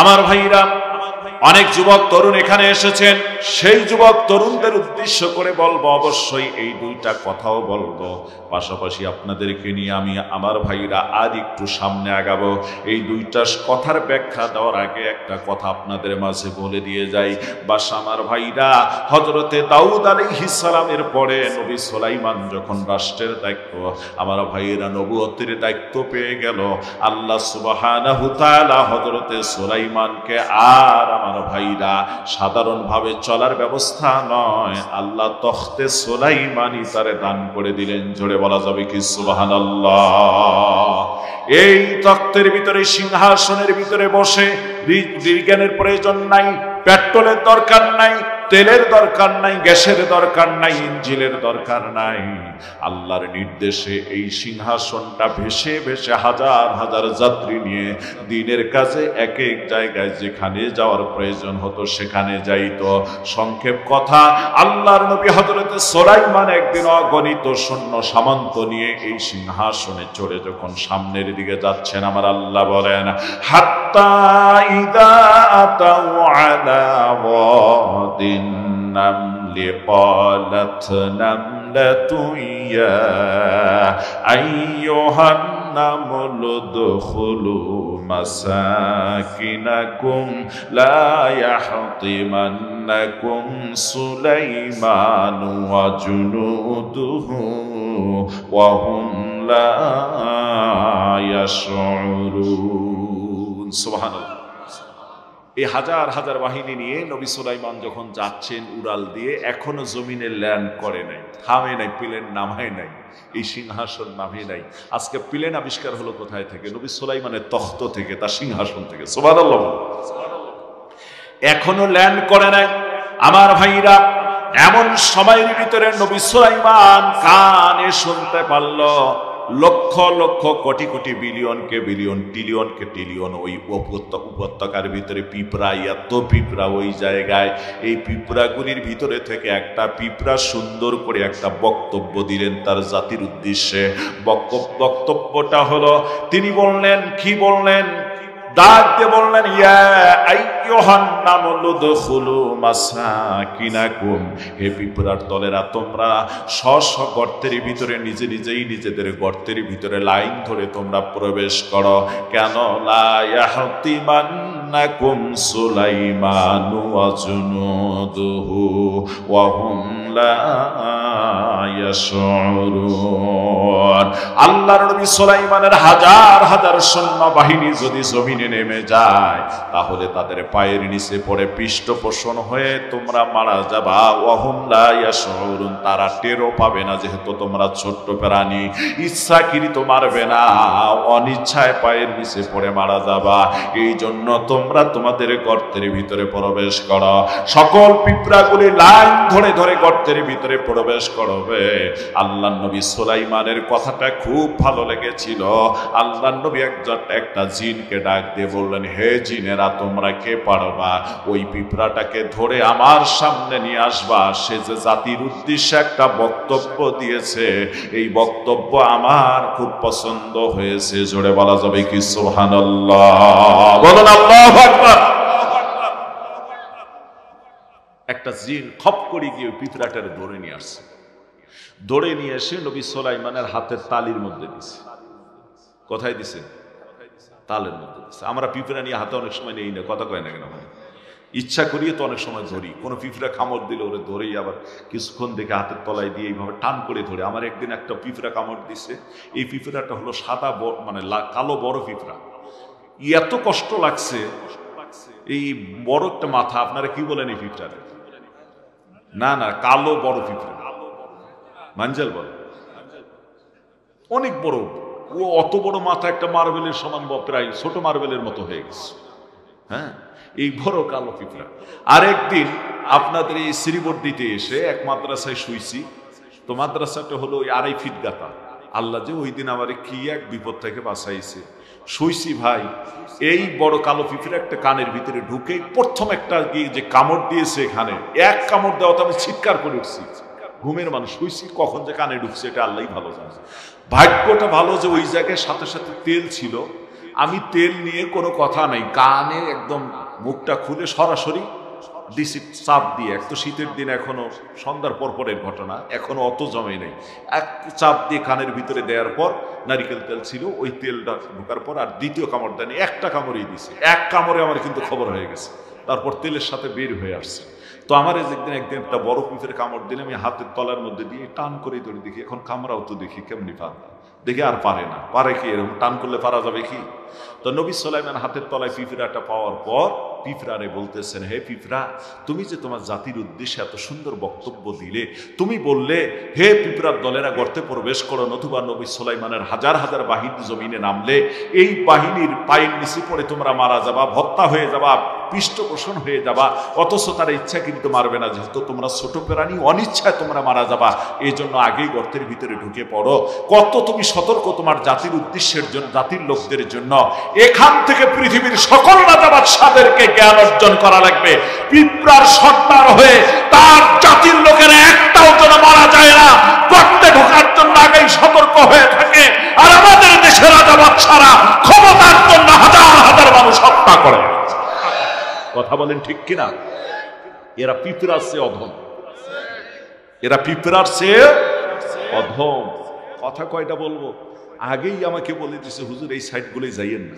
আমার ভাইরা, অনেক যুবক তরুণ এখানে এসেছেন, সেই যুবক তরুণদের উদ্দেশ্য করে বলবো, অবশ্যই এই দুইটা কথাও বলবো, পাশাপাশি আপনাদেরকে নিয়ে আমি আমার ভাইরা আর একটু সামনে আগাবো। এই দুইটা কথার ব্যাখ্যা দেওয়ার আগে একটা কথা আপনাদের মাঝে বলে দিয়ে যাই। বাস আমার ভাইরা, হযরতে দাউদ আলাইহিস সালামের পরে নবী সুলাইমান যখন রাষ্ট্রের দায়িত্ব, আমার ভাইরা নবুয়তের দায়িত্ব পেয়ে গেল, আল্লাহ সুবহানাহু তাআলা হযরতে সুলাইমানকে আর আমার ভাইরা সাধারণভাবে চলার ব্যবস্থা নয়, আল্লাহ তখতে সুলাইমানি তারে দান করে দিলেন। জোরে বলা যাবে কি সুবহানাল্লাহ? এই তখ্তের ভিতরে, সিংহাসনের ভিতরে বসে বিজ্ঞানের প্রয়োজন নাই, পেট্রোলের দরকার নাই, তেলের দরকার নাই, গ্যাসের দরকার নাই, ইঞ্জিনের দরকার নাই। আল্লাহর নির্দেশে এই সিংহাসনটা ভেসে ভেসে হাজার হাজার যাত্রী নিয়ে দিনের কাজে এক এক জায়গায় যেখানে যাওয়ার প্রয়োজন হতো সেখানে যাইতো। সংক্ষেপ কথা, আল্লাহর নবী হযরতে সুলাইমান একদিন অগণিত সৈন্য সামন্ত নিয়ে এই সিংহাসনে চড়ে যখন সামনের দিকে যাচ্ছেন, আমার আল্লাহ বলেন, হাত্তা ইদা আতাউ আলা ওয়াদিন নামলি ক্বালাত নামলাতু ইয়া আইয়ুহান নামলু দুখুলু মাসাকিনাকুম লা ইয়াহতিমান্নাকুম সুলাইমান ওয়া জুনুদুহু ওয়া হুম লা ইয়াশউরুন। সুবহানাল্লাহ। এই হাজার হাজার বাহিনী নিয়ে নবী সুলাইমান যখন যাচ্ছেন উড়াল দিয়ে, এখনো জমিনে ল্যান্ড করে নাই, থামে নাই, প্লেন নামায় নাই, এই সিংহাসন নামে নাই। আজকে প্লেন আবিষ্কার হলো কোথায় থেকে? নবী সুলাইমানের তখ্ত থেকে, তার সিংহাসন থেকে। সুবহানাল্লাহ। এখনো ল্যান্ড করে নাই। আমার ভাইরা, এমন সময়ের ভিতরে নবী সুলাইমান কানে শুনতে পারল লক্ষ লক্ষ কোটি কোটি বিলিয়নকে বিলিয়ন, ট্রিলিয়নকে ট্রিলিয়ন, ওই উপত্যকার ভিতরে পিঁপড়া, এত পিঁপড়া ওই জায়গায়। এই পিঁপড়াগুলির ভিতরে থেকে একটা পিঁপড়া সুন্দর করে একটা বক্তব্য দিলেন তার জাতির উদ্দেশ্যে। বক্তব্যটা হলো, তিনি বললেন, কি বললেন? ডাক দিয়ে বললেন, ইয়া আইয়ুহান নামলু দুখুলু মাসাকিনাকুম, হে পিঁপড়ার দলেরা, তোমরা স্ব গর্তের ভিতরে নিজে নিজেই নিজেদের গর্তের ভিতরে লাইন ধরে তোমরা প্রবেশ করো। কেন? লা ইয়াহতিমান্নাকুম সুলাইমানু ওয়া জুনুদুহু ওয়া হুম লা ইয়াশউরুন। আল্লাহর নবী সুলাইমানের হাজার হাজার সৈন্য বাহিনী যদি জমিনে নেমে যায়, তাহলে তাদের পায়ের নিচে পড়ে পৃষ্ঠপোষণ হয়ে তোমরা মারা যাবা। ওয়া হুম লা ইয়াশউরুন, তারা টেরও পাবে না, যেহেতু তোমরা ছোট্ট প্রাণী, ইচ্ছাকৃত মারবে না, অনিচ্ছায় পায়ের নিচে পড়ে মারা যাবা। এই জন্য তোমরা তোমাদের গর্তের ভিতরে প্রবেশ করো। সকল পিঁপড়াগুলি লাইন ধরে ধরে গর্তের ভিতরে প্রবেশ করবে। আল্লাহর নবী সুলাইমানের কথাটা খুব ভালো লেগেছিল। আল্লাহর নবী একটা জিনকে ডাক দিয়ে বললেন, হে জিনেরা, তোমরা কে পারবা ওই পিঁপড়াটাকে ধরে আমার সামনে নিয়ে আসবা? সে যে জাতির উদ্দেশ্যে একটা বক্তব্য দিয়েছে, এই বক্তব্য আমার খুব পছন্দ হয়েছে। জোরে বলা যাবে কি সুবহানাল্লাহ? বলুন আল্লাহু আকবার। একটা জিন খপ করে গিয়ে পিঁপড়াটারে ধরে নিয়ে আসছে। ধরে নিয়ে এসে নবী সুলাইমানের হাতের তালির মধ্যে দিছে। কোথায় দিছে? তালের মধ্যে দিছে। আমরা পিঁপড়া নিয়ে হাতে অনেক সময় নেই না, কথা কয় না কেন? ইচ্ছা করিয়ে তো অনেক সময় ধরি। কোনো পিঁপড়া কামড় দিলে ওরে ধরেই আবার কিছুক্ষণ দেখে হাতের তলায় দিয়ে এইভাবে টান করে ধরে। আমার একদিন একটা পিঁপড়া কামড় দিছে। এই পিঁপড়াটা হলো সাদা, মানে কালো বড় পিঁপড়া। এত কষ্ট লাগছে। এই বড় একটা মাথা, আপনারা কি বলেন এই পিঁপড়াটা? না না, কালো বড় পিঁপড়া, মাঞ্জাল বলে, অনেক বড়, ও অত বড় মাথা একটা মার্বেলের সমান, প্রায় ছোট মার্বেলের মতো হয়ে গেছে। হ্যাঁ, এই বড় কালো পিঁপড়া। আরেকদিন আপনাদের এই শ্রীবর্দিতে এসে এক মাদ্রাসায় শুইছি। তো মাদ্রাসাটা হলো ওই 2.5 ফিট গাতা। আল্লাহ যে ওই দিন আমার কি এক বিপদ থেকে বাঁচাইছে। শুইছি ভাই, এই বড় কালো পিঁপড়া একটা কানের ভিতরে ঢুকে প্রথম একটা যে কামড় দিয়েছে, এখানে এক কামড় দেওয়া তো আমি চিৎকার করে উঠছি। ঘুমের মানুষ, শুইছি, কখন যে কানে ঢুকছে এটা আল্লাহই ভালো জানে। ভাগ্যটা ভালো যে ওই জায়গায় সাথে সাথে তেল ছিল। আমি তেল নিয়ে কোনো কথা নাই, কানে একদম মুখটা খুলে সরাসরি দিছি চাপ দিয়ে। এক তো শীতের দিন, এখনো সন্ধ্যার পরের ঘটনা, এখনো অত জমে নেই। এক চাপ দিয়ে কানের ভিতরে দেওয়ার পর নারিকেল তেল ছিল, ওই তেলটা ঢোকার পর আর দ্বিতীয় কামড় দেয়নি, একটা কামড়েই দিছে। এক কামড়ে আমার কিন্তু খবর হয়ে গেছে, তারপর তেলের সাথে বের হয়ে আসছে। তো আমার একদিন একটা বড় পিঁপড়ে কামড় দিলে আমি হাতের তলার মধ্যে দিয়ে টান করে ধরে দেখি, এখন কামড়াও তো দেখি কেমনি পারে, দেখি আর পারে না। পারে কি এরকম টান করলে পারা যাবে কি? তো নবী সুলাইমান হাতের তলায় পিঁপড়াটা পাওয়ার পর পিঁপড়ারে বলতেছেন, হে পিঁপড়া, তুমি যে তোমার জাতির উদ্দেশ্যে এত সুন্দর বক্তব্য দিলে, তুমি বললে হে পিঁপড়ার দলেরা গর্তে প্রবেশ করো, নতুবা নবী সুলাইমানের হাজার হাজার বাহিনী জমিনে নামলে এই বাহিনীর পায়ের নিচে পড়ে তোমরা মারা যাবা, ভত্তা হয়ে যাবা, পৃষ্ঠপোষণ হয়ে যাবা, অথচ তারা ইচ্ছাকৃত মারবে না, যেহেতু তোমরা ছোট প্রাণী, অনিচ্ছায় তোমরা মারা যাবা, এই জন্য আগেই গর্তের ভিতরে ঢুকে পড়ো। কত তুমি সতর্ক তোমার জাতির উদ্দেশ্যের জন্য, জাতির লোকদের জন্য। এখান থেকে পৃথিবীর সকল রাজা বাদশাদেরকে জ্ঞান অর্জন করা লাগবে। পিঁপড়ার সর্দার হয়ে তার জাতির লোকেরা একটাও যেন মারা যায় না, গর্তে ঢোকার জন্য আগেই সতর্ক হয়ে থাকে। আর আমাদের দেশের রাজা বাদশারা ক্ষমতার জন্য হাজার হাজার মানুষ হত্যা করে। কথা বলেন ঠিক কিনা? এরা পিঁপড়ার চেয়ে অধম, এরা পিঁপড়ার চেয়ে অধম। কথা কয়টা বলবো? আগেই আমাকে বলে দিছে, হুজুর এই সাইড গুলো যাইয়েন না,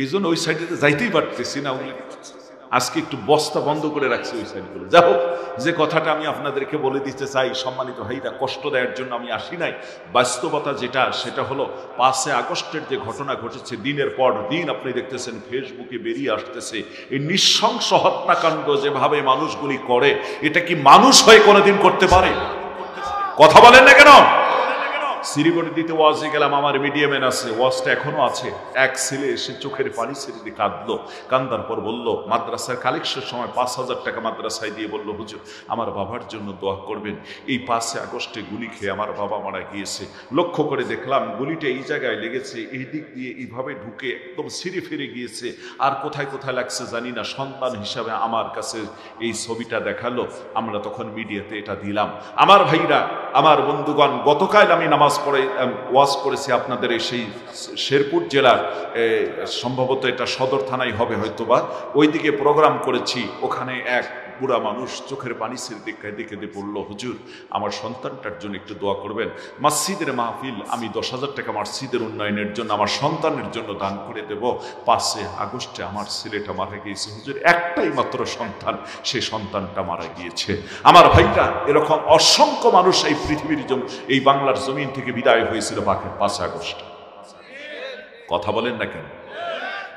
এই জন্য ওই সাইডে যাইতেই পারতেছি না। আজকে একটু বস্তা বন্ধ করে রাখছি ওই সাইডগুলো। যাই হোক, যে কথাটা আমি আপনাদেরকে বলে দিতে চাই, সম্মানিত ভাইরা, কষ্ট দেওয়ার জন্য আমি আসি নাই। বাস্তবতা যেটা, সেটা হলো 5 আগস্টের যে ঘটনা ঘটেছে, দিনের পর দিন আপনি দেখতেছেন ফেসবুকে বেরিয়ে আসতেছে এই নৃশংস হত্যাকাণ্ড যেভাবে মানুষগুলি করে, এটা কি মানুষ হয়ে কোনোদিন করতে পারে? কথা বলেন না কেন? সিরিবড়ি দিতে ওয়াজে গেলাম, আমার মিডিয়ামেন আছে, ওয়াজটা এখনো আছে। এক ছেলে এসে চোখের পানি ছেড়ে দিয়ে কাঁদলো। কান্দার পর বলল, মাদ্রাসার কালেকশনের সময় 5,000 টাকা মাদ্রাসায় দিয়ে বলল, হুজুর আমার বাবার জন্য দোয়া করবেন, এই 5 আগস্টে গুলি খেয়ে আমার বাবা মারা গিয়েছে। লক্ষ্য করে দেখলাম গুলিটা এই জায়গায় লেগেছে, এই দিক দিয়ে এইভাবে ঢুকে একদম ছিঁড়ে ফিরে গিয়েছে, আর কোথায় কোথায় লাগছে জানি না। সন্তান হিসাবে আমার কাছে এই ছবিটা দেখালো, আমরা তখন মিডিয়াতে এটা দিলাম। আমার ভাইরা, আমার বন্ধুগণ, গতকাল আমি নামাজ পড়ে ওয়াজ করেছি আপনাদের এই সেই শেরপুর জেলার, সম্ভবত এটা সদর থানায় হবে হয়তোবা, ওইদিকে প্রোগ্রাম করেছি। ওখানে এক বুড়া মানুষ চোখের পানি ছেড়ে দেখে বলল, হুজুর আমার সন্তানটার জন্য একটু দোয়া করবেন। মসজিদের মাহফিল, আমি 10,000 টাকা মসজিদের উন্নয়নের জন্য আমার সন্তানের জন্য দান করে দেব। 5 আগস্টে আমার ছেলেটা মারা গিয়েছে হুজুর, একটাই মাত্র সন্তান, সেই সন্তানটা মারা গিয়েছে। আমার ভাইরা, এরকম অসংখ্য মানুষ এই পৃথিবীর এই বাংলার জমিন থেকে বিদায় হয়েছিল 5 আগস্ট। কথা বলেন না কেন?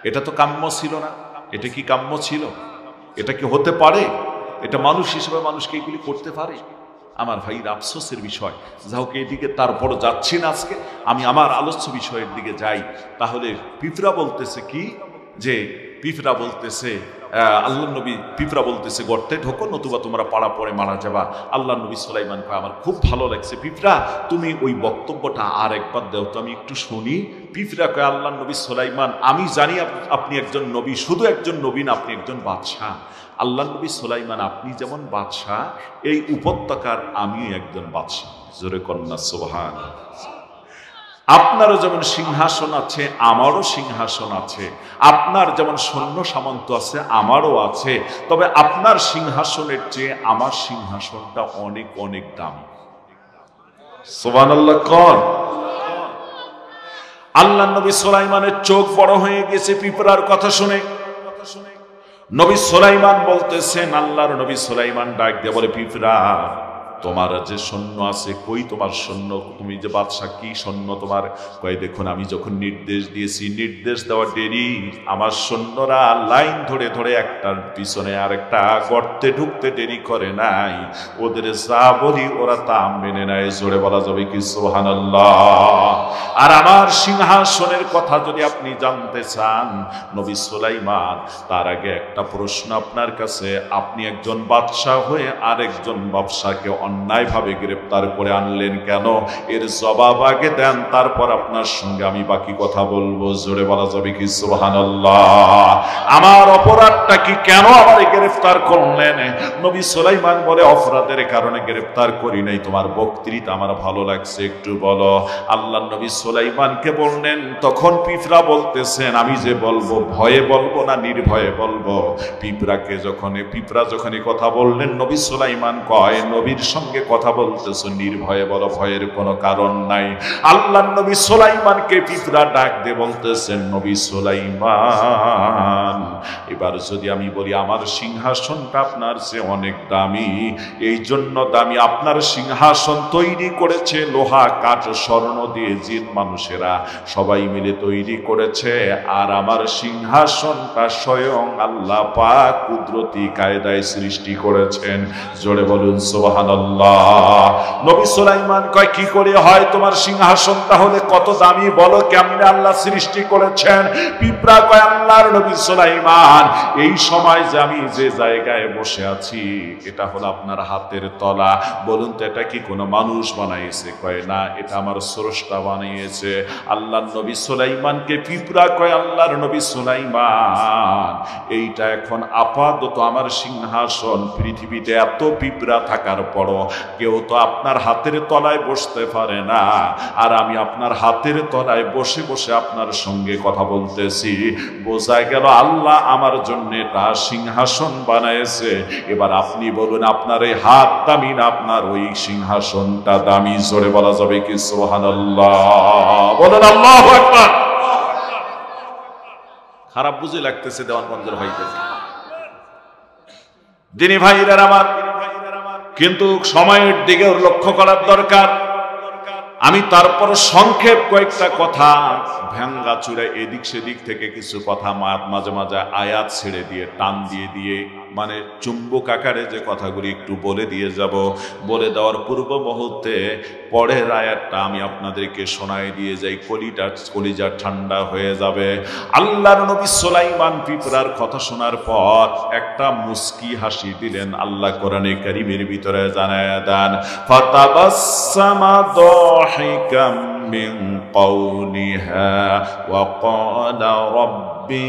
এটা তো কাম্য ছিল না। এটা কি কাম্য ছিল? এটা কি হতে পারে? এটা মানুষ হিসেবে মানুষকে এগুলি করতে পারে? আমার ভাইর আফসোসের বিষয়। যাহোক, এদিকে তারপর যাচ্ছি না আজকে, আমি আমার আলোচ্য বিষয়ের দিকে যাই। তাহলে পিঁপড়া বলতেছে কি, যে পিঁপড়া বলতেছে, আল্লাহ নবী, পিঁপড়া বলতেছে গর্তে ঢোকো, নতুবা তোমরা পাড়া পড়ে মারা যাবা। আল্লাহ নবী সুলাইমান কয়, আমার খুব ভালো লাগছে পিঁপড়া, তুমি ওই বক্তব্যটা আর একবার দাও তো, আমি একটু শুনি। পিঁপড়া কয়, আল্লাহ নবী সুলাইমান, আমি জানি আপনি একজন নবী, শুধু একজন নবী না, আপনি একজন বাদশাহ। আল্লাহ নবী সুলাইমান, আপনি যেমন বাদশাহ, এই উপত্যকার আমিও একজন বাদশাহ। জোরে কন্যা সুবহানাল্লাহ। আপনারও যেমন সিংহাসন আছে, আমারও সিংহাসন আছে। আপনার যেমন সৈন্য সামন্ত আছে, আমারও আছে। তবে আপনার সিংহাসনের চেয়ে আমার সিংহাসনটা অনেক অনেক দামি। সুবহানাল্লাহ কোন? আল্লাহ নবী সুলাইমানের চোখ বড় হয়ে গেছে পিঁপড়ার কথা শুনে। নবী সুলাইমান বলতেছেন, আল্লাহর নবী সুলাইমান ডাক দিয়ে বলে, পিঁপড়া তোমার যে সৈন্য আছে কই তোমার সৈন্য, তুমি যে বাদশাহ কি সৈন্য তোমার? কয় দেখুন আমি যখন নির্দেশ দিয়েছি, নির্দেশ দেওয়া দেরি, আমার সৈন্যরা লাইন ধরে ধরে একটার পিছনে আরেকটা গর্তে ঢুকতে দেরি করে নাই, ওদের যা বলি ওরা তা মেনে নেয়। জোরে বলা যাবে কি সুবহানাল্লাহ। আর আমার সিংহাসনের কথা যদি আপনি জানতে চান, নবী সুলাইমান, তার আগে একটা প্রশ্ন আপনার কাছে, আপনি একজন বাদশাহ হয়ে আরেকজন বাদশাকে অন্যায়ভাবে গ্রেফতার করে আনলেন কেন? এর জবাব আগে দেন, তারপর আপনার সঙ্গে আমি বাকি কথা বলবো। জোরে বলা যাবে কি সুবহানাল্লাহ। আমার অপরাধটা কি, কেন আমারে গ্রেফতার করলেন? নবী সুলাইমান বলে, অপরাধের কারণে গ্রেফতার করি নাই, তোমার বক্তৃতা আমার ভালো লাগছে, একটু বলো। আল্লাহ নবী সুলাইমানকে বললেন, তখন পিঁপড়া বলতেছেন, আমি যে বলবো ভয়ে বলবো না নির্ভয়ে বলবো? পিঁপড়া যখন কথা বললেন, নবী সুলাইমান কয়, নবীর সঙ্গে কথা বলতেছো, নির্ভয়ে বলো, ভয়ের কোনো কারণ নাই। আল্লাহ নবী সুলাইমানকে পিঁপড়া ডাক দিয়ে বলতেছেন, নবী সুলাইমান, এবার যদি আমি বলি আমার সিংহাসনটা আপনার চেয়ে অনেক দামি, এই জন্য দামি, আপনার সিংহাসন তৈরি করেছে লোহা, কাঠ, স্বর্ণ দিয়ে জিন মানুষেরা সবাই মিলে তৈরি করেছে, আর আমার সিংহাসনটা স্বয়ং আল্লাহ পাক কুদরতি কায়দায় সৃষ্টি করেছেন। জোরে বলুন সুবহানাল্লাহ। নবী সুলাইমান কয়, কি করে হয় তোমার সিংহাসন তাহলে কত দামি, বলো কেমনে আল্লাহ সৃষ্টি করেছেন? পিঁপড়া কয়, আল্লাহর নবী সুলাইমান, এই সময় যে আমি যে জায়গায় বসে আছি এটা হলো আপনার হাতের তলা। বলুন তো এটা কি কোনো মানুষ বানাইছে? কয় না, এটা আমার স্রষ্টা বানিয়েছে। আল্লাহর নবী সুলাইমানকে পিঁপড়া কয়, আল্লাহর নবী সুলাইমান, এইটা এখন আপাতত আমার সিংহাসন, পৃথিবীতে এত পিঁপড়া থাকার পরও কেউ তো আপনার হাতের তলায় বসতে পারে না, আর আমি আপনার হাতের তলায় বসে বসে আপনার সঙ্গে কথা বলতেছি। বোঝা গেল আল্লাহ আমার জন্য এটা সিংহাসন বানাইছে। এবার আপনি বলুন, আপনার এই হাত দামি না আপনার ওই সিংহাসনটা দামি? জোরে বলা যাবে কি সুবহানাল্লাহ? বলেন আল্লাহু আকবার। খারাপ বুঝে লাগতেছে দেওয়ানগঞ্জের ভাইদের, দিনী ভাইরা আমার, কিন্তু সময়ের দিকে লক্ষ্য করার দরকার। আমি তারপর সংক্ষেপ কয়েকটা কথা ভাঙ্গা চূড়া এদিক সেদিক থেকে কিছু কথা মাঝে মাঝে আয়াত ছেড়ে দিয়ে টান দিয়ে দিয়ে মানে চুম্বক আকারে যে কথাগুলি একটু বলে দিয়ে যাব। বলে দেওয়ার পূর্ব মুহূর্তে পরের আয়াতটা আমি আপনাদেরকে শোনায় দিয়ে যাই, কলিজা ঠান্ডা হয়ে যাবে। আল্লাহর নবী সুলাইমান পিঁপড়ার কথা শোনার পর একটা মুস্কি হাসি দিলেন। আল্লাহ কোরআনে কারীমের ভিতরে জানায় দেন, ফাতাবাসসামা দাহিকাম মিন কওলিহা ওয়া ক্বালা রাব্বি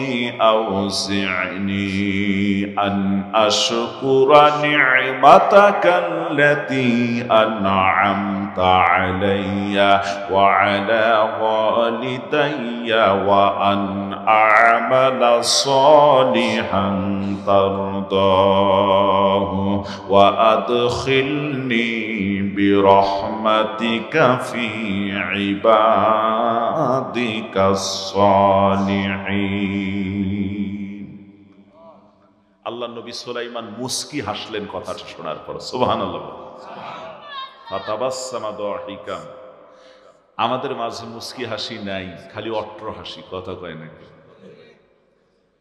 আউজি'নি আন আশকুরা নি'মাতাকাল্লাতী আন'আমতা আলাইয়া ওয়া আলা ওয়ালিদাইয়া ওয়া আন আ'মালা সালিহান তারদাহু ওয়া আদখিলনি বিরহমাতিকা ফি ইবাদিকাস সালিহিন। আল্লাহ নবী সুলাইমান মুস্কি হাসলেন কথাটা শোনার পর। সুবহানাল্লাহ। ফাতাবাসসামা দাহিকাম। আমাদের মাঝে মুস্কি হাসি নাই, খালি অট্র হাসি, কথা কয় নাকি?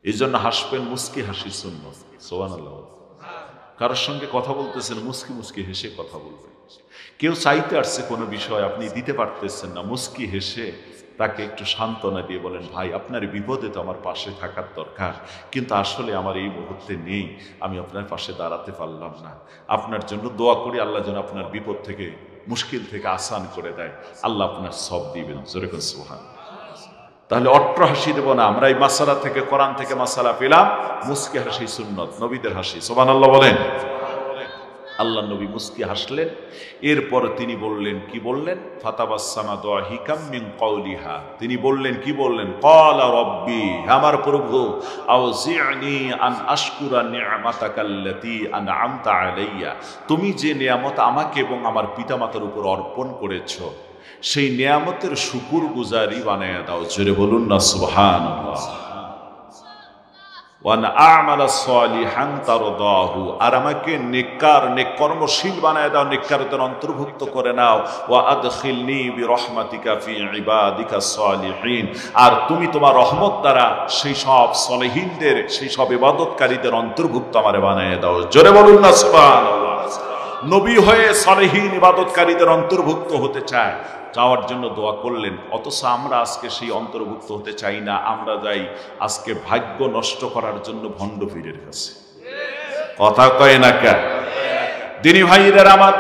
এই জন্য হাসবেন, মুস্কি হাসি সুন্নাত। সুবহানাল্লাহ। কারোর সঙ্গে কথা বলতেছেন, মুস্কি মুস্কি হেসে কথা বলবেন। কেউ চাইতে আসছে কোনো বিষয়, আপনি দিতে পারতেছেন না, মুস্কি হেসে তাকে একটু সান্ত্বনা দিয়ে বলেন, ভাই আপনার বিপদে তো আমার পাশে থাকার দরকার, কিন্তু আসলে আমার এই মুহূর্তে নেই, আমি আপনার পাশে দাঁড়াতে পারলাম না। আপনার জন্য দোয়া করি, আল্লাহ যেন আপনার বিপদ থেকে, মুশকিল থেকে আসান করে দেয়। আল্লাহ আপনার সব দিবেন। জোরে করে সুবহানাল্লাহ। তাহলে অট্র হাসি দেব না। আমরা এই মাসালা থেকে, কোরআন থেকে মাসালা পেলাম, মুস্কি হাসি সুন্নত, নবীদের হাসি। সুবহানাল্লাহ বলেন। আল্লাহ নবী মুস্কি হাসলেন। এরপর তিনি বললেন, কি বললেন? ফাতাবাসসামা দাহিকাম মিন কওলিহা। তিনি বললেন, কি বললেন? ক্বালা রাব্বি, আমার প্রভু, আউজি'নি আন আশকুরা নি'মাতাকাল্লাতী আন'আমতা আলাইয়া, তুমি যে নিয়ামত আমাকে এবং আমার পিতামাতার উপর অর্পণ করেছো, সেই নিয়ামতের শুকর গুজারি বানায়া দাও। জোরে বলুন না সুবহানাল্লাহ। ওয়ান আমালা সালিহান তারদাহু, আর আমাকে নেককার কর্মশীল বানায় দাও, নেককারদের অন্তর্ভুক্ত করে নাও। ওয়া আদখিলনি বিরহমাতিকা ফি ইবাদিকা সালিহিন, আর তুমি তোমার রহমত দ্বারা সেই সব সলেহিনদের, সেই সব ইবাদতকারীদের অন্তর্ভুক্ত আমারে বানায় দাও। জোরে বলুন না সুবহানাল্লাহ। নবী হয়ে সলেহীন ইবাদতকারীদের অন্তর্ভুক্ত হতে চায়, যাওয়ার জন্য দোয়া করলেন। অথচ আমরা আজকে সেই অন্তর্ভুক্ত হতে চাই না, আমরা যাই আজকে ভাগ্য নষ্ট করার জন্য ভণ্ড পীরের কাছে। কথা কয় না কে? দিনী ভাইরা আমার,